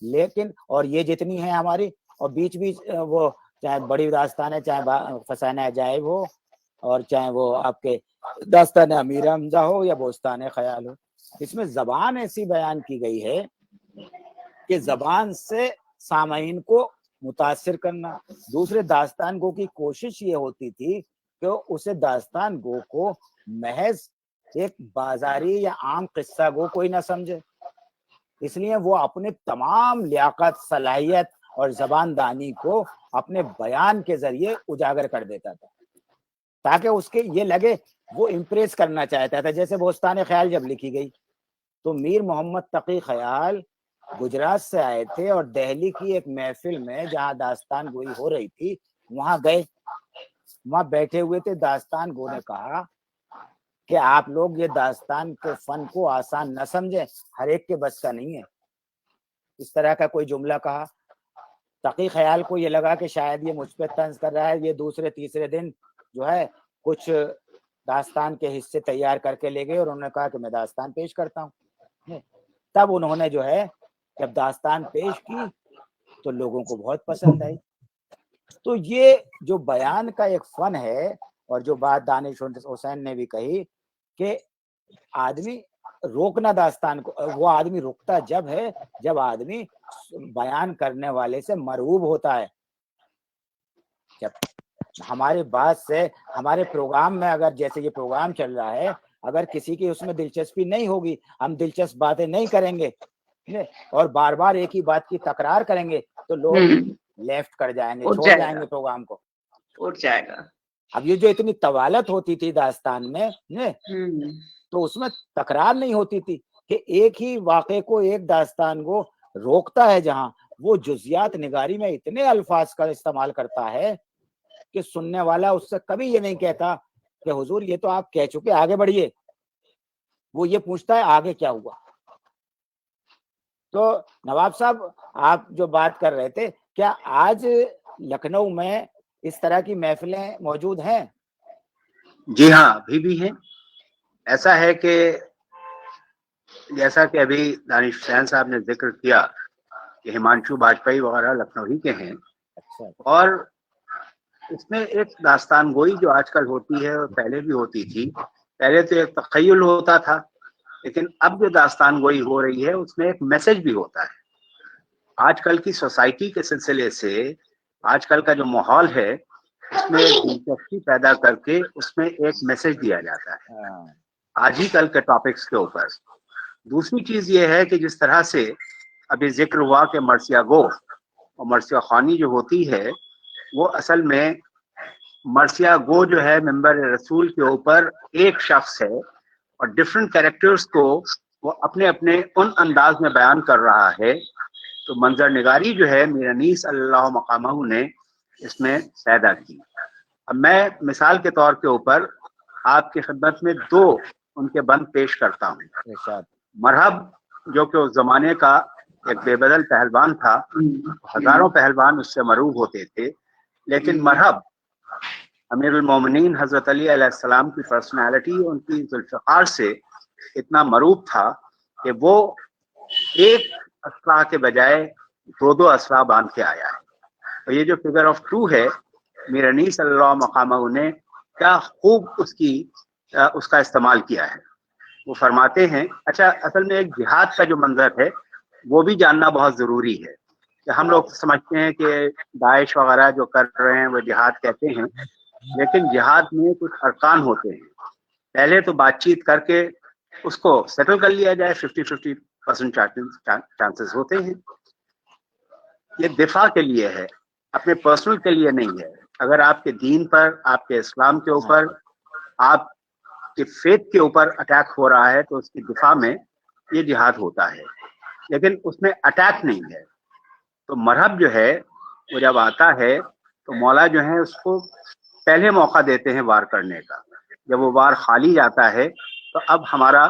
لیکن اور یہ جتنی ہے ہماری، اور بیچ بیچ وہ چاہے بڑی داستان ہے، چاہے فسانہ عجائب ہو، اور چاہے وہ آپ کے داستان امیر حمزہ ہو یا بوستان خیال ہو، اس میں زبان ایسی بیان کی گئی ہے کہ زبان سے سامعین کو متاثر کرنا. دوسرے داستان گو کی کوشش یہ ہوتی تھی کہ اسے داستان گو کو محض ایک بازاری یا عام قصہ گو کوئی نہ سمجھے، اس لیے وہ اپنے تمام لیاقت، صلاحیت اور زبان دانی کو اپنے بیان کے ذریعے اجاگر کر دیتا تھا، تاکہ اس کے یہ لگے وہ امپریس کرنا چاہتا تھا. جیسے بوستان خیال جب لکھی گئی تو میر محمد تقی خیال گجرات سے آئے تھے اور دہلی کی ایک محفل میں جہاں داستان گوئی ہو رہی تھی وہاں گئے، وہاں بیٹھے ہوئے تھے. داستان گو نے کہا کہ آپ لوگ یہ داستان کے فن کو آسان نہ سمجھیں، ہر ایک کے بس کا نہیں ہے. اس طرح کا کوئی جملہ کہا. تقی خیال کو یہ لگا کہ شاید یہ مجھ پہ طنز کر رہا ہے. یہ دوسرے تیسرے دن جو ہے کچھ داستان کے حصے تیار کر کے لے گئے اور انہوں نے کہا کہ میں داستان پیش کرتا ہوں. تب انہوں نے جو ہے جب داستان پیش کی تو لوگوں کو بہت پسند آئی. تو یہ جو بیان کا ایک فن ہے، اور جو بات دانش حسین نے بھی کہی کہ آدمی روکنا داستان کو، وہ آدمی رکتا جب ہے جب آدمی بیان کرنے والے سے مرعوب ہوتا ہے. جب ہمارے بات سے، ہمارے پروگرام میں اگر جیسے یہ پروگرام چل رہا ہے، اگر کسی کی اس میں دلچسپی نہیں ہوگی، ہم دلچسپ باتیں نہیں کریں گے اور بار بار ایک ہی بات کی تکرار کریں گے تو لوگ لیفٹ کر جائیں گے، چھوڑ جائیں گے پروگرام کو، اٹھ جائے گا. اب یہ جو اتنی طوالت ہوتی تھی داستان میں تو اس میں تکرار نہیں ہوتی تھی کہ ایک ہی واقعے کو، ایک داستان کو روکتا ہے جہاں وہ جزیات نگاری میں اتنے الفاظ کا استعمال کرتا ہے کہ سننے والا اس سے کبھی یہ نہیں کہتا کہ حضور یہ تو آپ کہہ چکے، آگے بڑھیے. وہ یہ پوچھتا ہے آگے کیا ہوا. تو نواب صاحب آپ جو بات کر رہے تھے، کیا آج لکھنؤ میں اس طرح کی محفلیں موجود ہیں؟ جی ہاں، ابھی بھی ہیں. ایسا ہے کہ جیسا کہ ابھی دانش حسین صاحب نے ذکر کیا کہ ہمانشو باجپئی وغیرہ لکھنؤ ہی کے ہیں، اور اس میں ایک داستان گوئی جو آج کل ہوتی ہے اور پہلے بھی ہوتی تھی. پہلے تو ایک تخیل ہوتا تھا، لیکن اب جو داستان گوئی ہو رہی ہے اس میں ایک میسج بھی ہوتا ہے. آج کل کی سوسائٹی کے سلسلے سے آج کل کا جو ماحول ہے اس میں ایک دلچسپی پیدا کر کے اس میں ایک میسج دیا جاتا ہے آج ہی کل کے ٹاپکس کے اوپر. دوسری چیز یہ ہے کہ جس طرح سے ابھی ذکر ہوا کہ مرثیہ گو اور مرثیہ خوانی جو ہوتی ہے، وہ اصل میں مرثیہ گو جو ہے منبر رسول کے اوپر ایک شخص ہے اور ڈفرینٹ کیریکٹرز کو وہ اپنے اپنے ان انداز میں بیان کر رہا ہے. تو منظر نگاری جو ہے میر انیس صلی اللہ مقامہ نے اس میں پیدا کی. اب میں مثال کے طور کے اوپر آپ کی خدمت میں دو ان کے بند پیش کرتا ہوں. مرحب جو کہ اس زمانے کا ایک بے بدل پہلوان تھا، ہزاروں پہلوان اس سے مرعوب ہوتے تھے، لیکن مرحب امیر المومنین حضرت علی علیہ السلام کی پرسنالٹی، ان کی ذوالفقار سے اتنا مرعوب تھا کہ وہ ایک اسلحہ کے بجائے دو اسلحہ باندھ کے آیا ہے. اور یہ جو فگر آف 2 ہے، میر انیس صلی اللہ مقامہ نے کیا خوب اس کی اس کا استعمال کیا ہے. وہ فرماتے ہیں اچھا اصل میں ایک جہاد کا جو منظر ہے وہ بھی جاننا بہت ضروری ہے کہ ہم لوگ سمجھتے ہیں کہ داعش وغیرہ جو کر رہے ہیں وہ جہاد کہتے ہیں، لیکن جہاد میں کچھ ارکان ہوتے ہیں. پہلے تو بات چیت کر کے اس کو سیٹل کر لیا جائے، 50% چانسز ہوتے ہیں. یہ دفاع کے لیے ہے، اپنے پرسنل کے لیے نہیں ہے. اگر آپ کے دین پر، آپ کے اسلام کے اوپر، آپ کے فیتھ کے اوپر اٹیک ہو رہا ہے تو اس کی دفاع میں یہ جہاد ہوتا ہے، لیکن اس میں اٹیک نہیں ہے. تو مرہب جو ہے وہ جب آتا ہے تو مولا جو ہے اس کو پہلے موقع دیتے ہیں وار کرنے کا. جب وہ وار خالی جاتا ہے تو اب ہمارا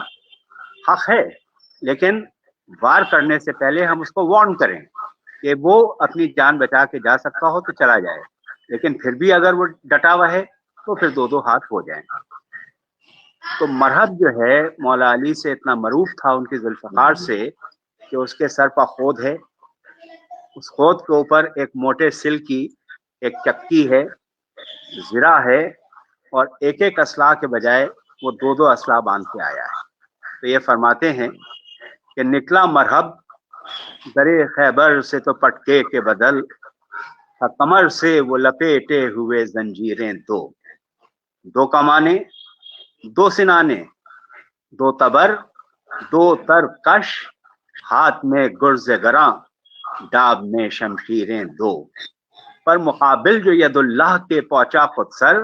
حق ہے، لیکن وار کرنے سے پہلے ہم اس کو وارن کریں کہ وہ اپنی جان بچا کے جا سکتا ہو تو چلا جائے، لیکن پھر بھی اگر وہ ڈٹا ہوا ہے تو پھر دو ہاتھ ہو جائیں. تو مرہب جو ہے مولا علی سے اتنا معروف تھا ان کی ذوالفقار سے کہ اس کے سر پر خود ہے، اس خود کے اوپر ایک موٹے سل کی ایک چکی ہے، زرہ ہے، اور ایک ایک اسلحہ کے بجائے وہ دو اسلحہ باندھ کے آیا ہے. تو یہ فرماتے ہیں کہ نکلا مرہب درے خیبر سے تو پٹکے کے بدل، کمر سے وہ لپیٹے ہوئے زنجیریں دو کمانے، دو سنانے، دو تبر، دو تر کش، ہاتھ میں گرز گراں، ڈاب میں شمشیریں دو. پر مقابل جو ید اللہ کے پہنچا خود سر،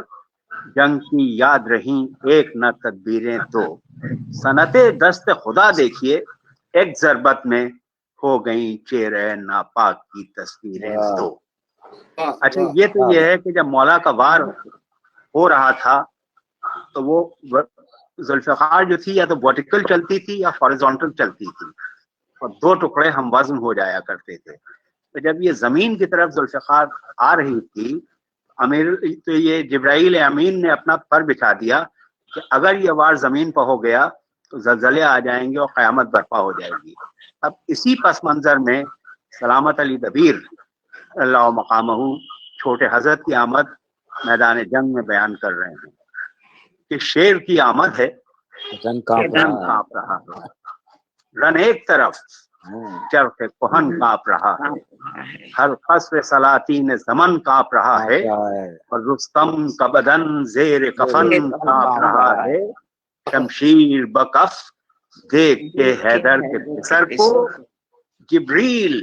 جنگ کی یاد رہیں ایک نہ تدبیریں دو. صنعت دست خدا دیکھیے ایک ضربت میں ہو گئیں چہرے ناپاک کی تصویریں دو. اچھا یہ تو یہ ہے کہ جب مولا کا وار ہو رہا تھا تو وہ ذوالفقار جو تھی یا تو ورٹیکل چلتی تھی یا ہاریزونٹل چلتی تھی، اور دو ٹکڑے ہم وزن ہو جایا کرتے تھے. تو جب یہ زمین کی طرف ذوالفقار آ رہی تھی تو یہ جبرائیل امین نے اپنا پر بچھا دیا کہ اگر یہ وار زمین پر ہو گیا تو زلزلے آ جائیں گے اور قیامت برپا ہو جائے گی. اب اسی پس منظر میں سلامت علی دبیر اللہ مقامہ چھوٹے حضرت کی آمد میدان جنگ میں بیان کر رہے ہیں کہ شیر کی آمد ہے، رن کانپ رہا ہے، رن ایک طرف چرخ کہن کانپ رہا ہے، ہر قصر سلاطین زمن کانپ رہا ہے، اور رستم کا بدن زیر کفن کانپ رہا ہے. شمشیر بکف دیکھ کے حیدر کے سر کو جبریل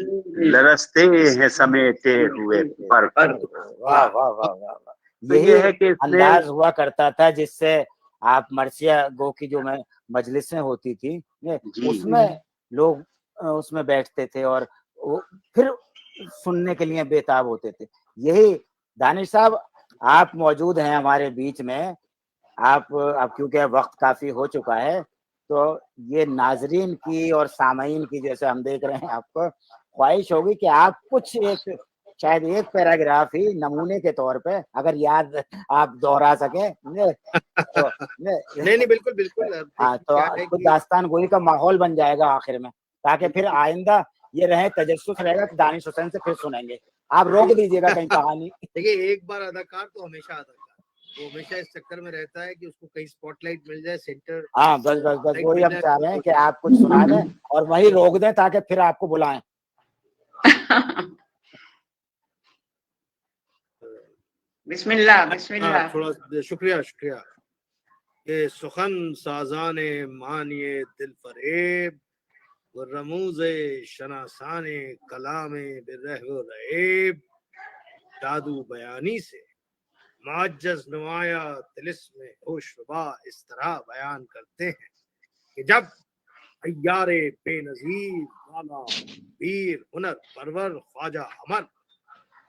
لرزتے ہیں سمیٹے ہوئے پر. واہ واہ واہ واہ. یہ ہے کہ انداز ہوا کرتا تھا جس سے آپ مرثیہ گو کی جو مجلسیں ہوتی تھی اس میں لوگ اس میں بیٹھتے تھے اور پھر سننے کے لیے بےتاب ہوتے تھے. یہی دانش صاحب آپ موجود ہیں ہمارے بیچ میں، آپ اب کیونکہ وقت کافی ہو چکا ہے تو یہ ناظرین کی اور سامعین کی جیسے ہم دیکھ رہے ہیں آپ کو خواہش ہوگی کہ آپ کچھ ایک شاید ایک پیراگراف ہی نمونے کے طور پہ اگر یاد آپ دوہرا سکیں تو نہیں بالکل بالکل. ہاں تو داستان گوئی کا ماحول بن جائے گا آخر میں، تاکہ پھر آئندہ یہ رہے تجسس رہے گا کہ دانش حسین سے پھر سنیں گے. آپ روک دیجیے گا کہیں کہانی. دیکھیے ایک بار اداکار تو ہمیشہ اداکار، وہ ہمیشہ اس چکر میں رہتا ہے کہ اس کو کہیں اسپاٹ لائٹ مل جائے، سینٹر. ہاں بس وہی ہم چاہ رہے ہیں کہ آپ کچھ سنا دیں اور وہی روک دیں تاکہ پھر آپ کو بلائیں. بسم اللہ بسم اللہ. تھوڑا شکریہ. کہ سخن سازان معنی دل فریب و رموز شناسان کلام برہ و ریب، جادو بیانی سے معجز نمایاں طلسم ہوشربا اس طرح بیان کرتے ہیں کہ جب عیار بے نظیر والا پیر ہنر پرور خواجہ امر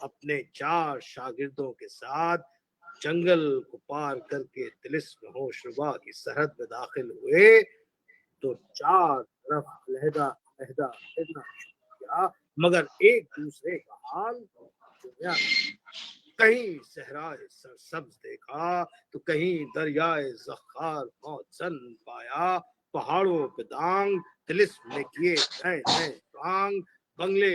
اپنے 4 شاگردوں کے ساتھ جنگل کو پار کر کے طلسم ہوشربا کی سرحد میں داخل ہوئے تو 4 طرف علیحدہ پھرنا شروع کیا، مگر ایک دوسرے کا حال چنیا. کہیں صحرائے سرسبز دیکھا تو کہیں دریائے زخار موزن پایا، پہاڑوں پہ دانگ طلسم نے کیے نئے نئے رانگ، بنگلے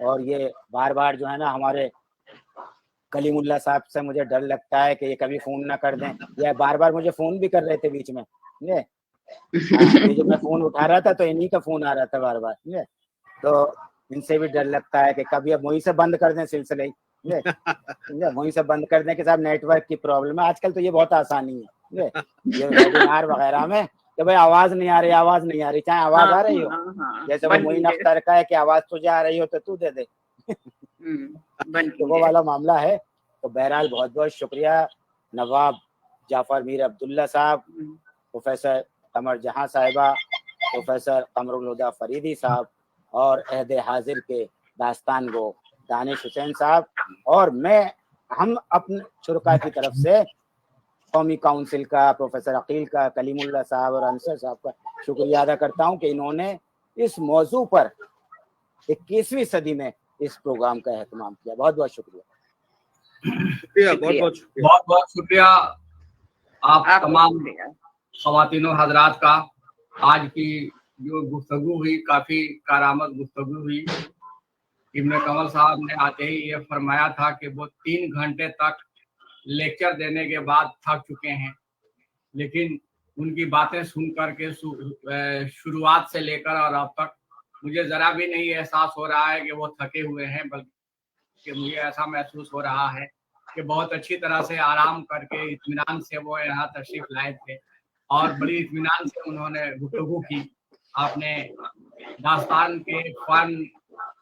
اور یہ بار بار جو ہے نا ہمارے کلیم اللہ صاحب سے مجھے ڈر لگتا ہے کہ یہ کبھی فون نہ کر دیں. یہ بار بار مجھے فون بھی کر رہے تھے بیچ میں, یہ جو میں فون اٹھا رہا تھا تو انہی کا فون آ رہا تھا بار بار. تو ان سے بھی ڈر لگتا ہے کہ کبھی اب وہیں سے بند کر دیں سلسلے ہی, وہیں سے بند کر دیں کہ صاحب نیٹ ورک کی پرابلم ہے. آج کل تو یہ بہت آسانی ہے یہ ویبینار وغیرہ میں کہ بھائی آواز نہیں آ رہی, آواز نہیں آ رہی, چاہے آواز آ رہی ہو, جیسے وہ معین اختر کا ہے کہ آواز تجھے آ رہی ہو تو تو دے دے, تو وہ والا معاملہ ہے. تو بہرحال بہت بہت شکریہ نواب جعفر میر عبداللہ صاحب, پروفیسر قمر جہاں صاحبہ, پروفیسر قمر الہدیٰ فریدی صاحب, اور عہد حاضر کے داستان گو دانش حسین صاحب. اور میں ہم اپنے شرکا کی طرف سے قومی کونسل کا, پروفیسر عقیل کا, کلیم اللہ صاحب اور انصر صاحب کا شکریہ ادا کرتا ہوں کہ انہوں نے اس موضوع پر 21ویں صدی میں اس پروگرام کا اہتمام کیا. بہت بہت شکریہ. بہت بہت شکریہ آپ تمام خواتین و حضرات کا. آج کی جو گفتگو ہوئی کافی کارآمد گفتگو ہوئی. ابن کنول صاحب نے آتے ہی یہ فرمایا تھا کہ وہ 3 گھنٹے تک لیکچر دینے کے بعد تھک چکے ہیں, لیکن ان کی باتیں سن کر کے شروعات سے لے کر اور اب تک مجھے ذرا بھی نہیں احساس ہو رہا ہے کہ وہ تھکے ہوئے ہیں, بلکہ مجھے ایسا محسوس ہو رہا ہے کہ بہت اچھی طرح سے آرام کر کے اطمینان سے وہ یہاں تشریف لائے تھے اور بڑی اطمینان سے انہوں نے گفتگو کی. آپ نے داستان کے فن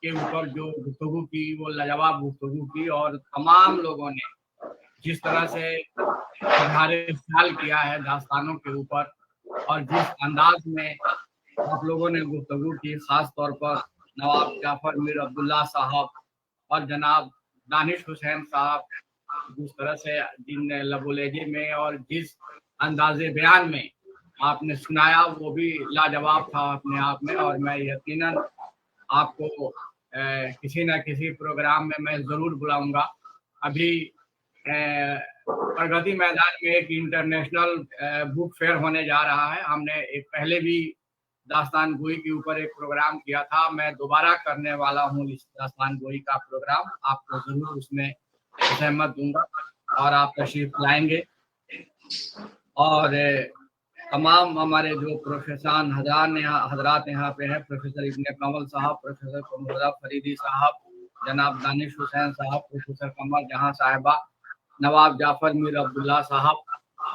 کے اوپر جو گفتگو کی وہ لاجواب گفتگو کی, اور تمام لوگوں نے جس طرح سے اظہار خیال کیا ہے داستانوں کے اوپر اور جس انداز میں آپ لوگوں نے گفتگو کی, خاص طور پر نواب جعفر میر عبداللہ صاحب اور جناب دانش حسین صاحب, جس طرح سے جن لب و لہجے میں اور جس انداز بیان میں آپ نے سنایا وہ بھی لاجواب تھا اپنے آپ میں. اور میں یقیناً آپ کو کسی نہ کسی پروگرام میں ضرور بلاؤں گا. ابھی پرگتی میدان میں ایک انٹرنیشنل بک فیئر ہونے جا رہا ہے. ہم نے ایک پہلے بھی داستان گوئی کے اوپر ایک پروگرام کیا تھا, میں دوبارہ کرنے والا ہوں اس داستان گوئی کا پروگرام. آپ کو ضرور اس میں سہمت دوں گا اور آپ تشریف لائیں گے. اور تمام ہمارے جو پروفیسر حضرات یہاں پہ ہیں, پروفیسر ابن کنول صاحب, پروفیسر قمر الہدیٰ فریدی صاحب, جناب دانش حسین صاحب, پروفیسر قمر جہاں صاحبہ, نواب جعفر میر عبداللہ صاحب,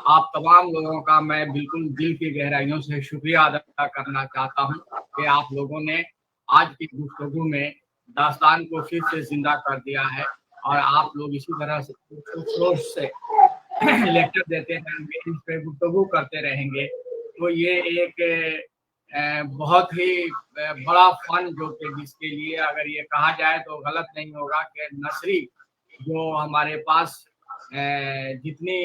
آپ تمام لوگوں کا میں بالکل دل کی گہرائیوں سے شکریہ ادا کرنا چاہتا ہوں کہ آپ لوگوں نے آج کی گفتگو میں داستان کو پھر سے زندہ کر دیا ہے, اور آپ لوگ اسی طرح سے لیکچر دیتے رہیں گے, اس پہ گفتگو کرتے رہیں گے. تو یہ ایک بہت ہی بڑا فن جو کہ جس کے لیے اگر یہ کہا جائے تو غلط نہیں ہوگا کہ نثری جو ہمارے پاس جتنی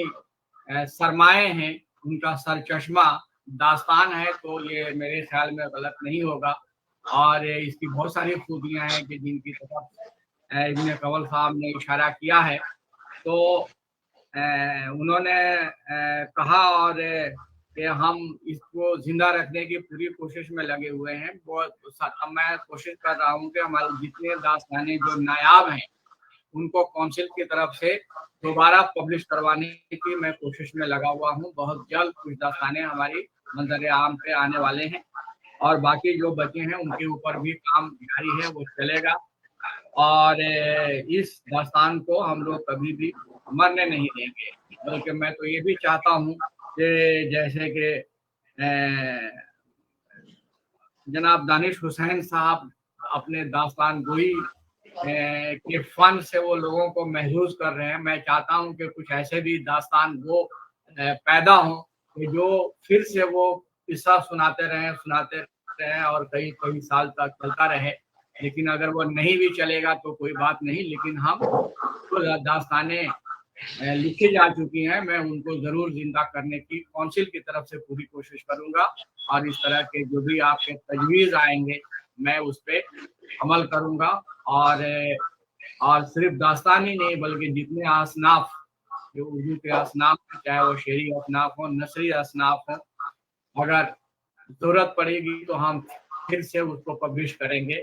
سرمائے ہیں ان کا سرچشمہ داستان ہے, تو یہ میرے خیال میں غلط نہیں ہوگا. اور اس کی بہت ساری خوبیاں ہیں کہ جن کی طرف ابن کنول صاحب نے اشارہ کیا ہے. تو انہوں نے کہا اور کہ ہم اس کو زندہ رکھنے کی پوری کوشش میں لگے ہوئے ہیں. میں کوشش کر رہا ہوں کہ ہمارے جتنے داستانے جو نایاب ہیں ان کو کونسل کی طرف سے دوبارہ پبلش کروانے کی میں کوشش میں لگا ہوا ہوں. بہت جلد کچھ داستانے ہماری منظر عام پہ آنے والے ہیں, اور باقی جو بچے ہیں ان کے اوپر بھی کام جاری ہے, وہ چلے گا. اور اس داستان کو ہم لوگ کبھی بھی مرنے نہیں دیں گے, بلکہ میں تو یہ بھی چاہتا ہوں کہ جیسے کہ جناب دانش حسین صاحب اپنے داستان گوئی کے فن سے وہ لوگوں کو محظوظ کر رہے ہیں, میں چاہتا ہوں کہ کچھ ایسے بھی داستان وہ پیدا ہوں کہ جو پھر سے وہ قصہ سناتے رہیں اور کئی سال تک چلتا رہے. لیکن اگر وہ نہیں بھی چلے گا تو کوئی بات نہیں, لیکن ہم داستانیں لکھی جا چکی ہیں, میں ان کو ضرور زندہ کرنے کی کونسل کی طرف سے پوری کوشش کروں گا. اور اس طرح کے جو بھی آپ کے تجویز آئیں گے میں اس پہ عمل کروں گا. اور صرف داستان ہی نہیں بلکہ جتنے اصناف جو اردو کے اصناف, چاہے وہ شعری اصناف ہوں, نثری اصناف ہوں, اگر ضرورت پڑے گی تو ہم پھر سے اس کو پبلش کریں گے.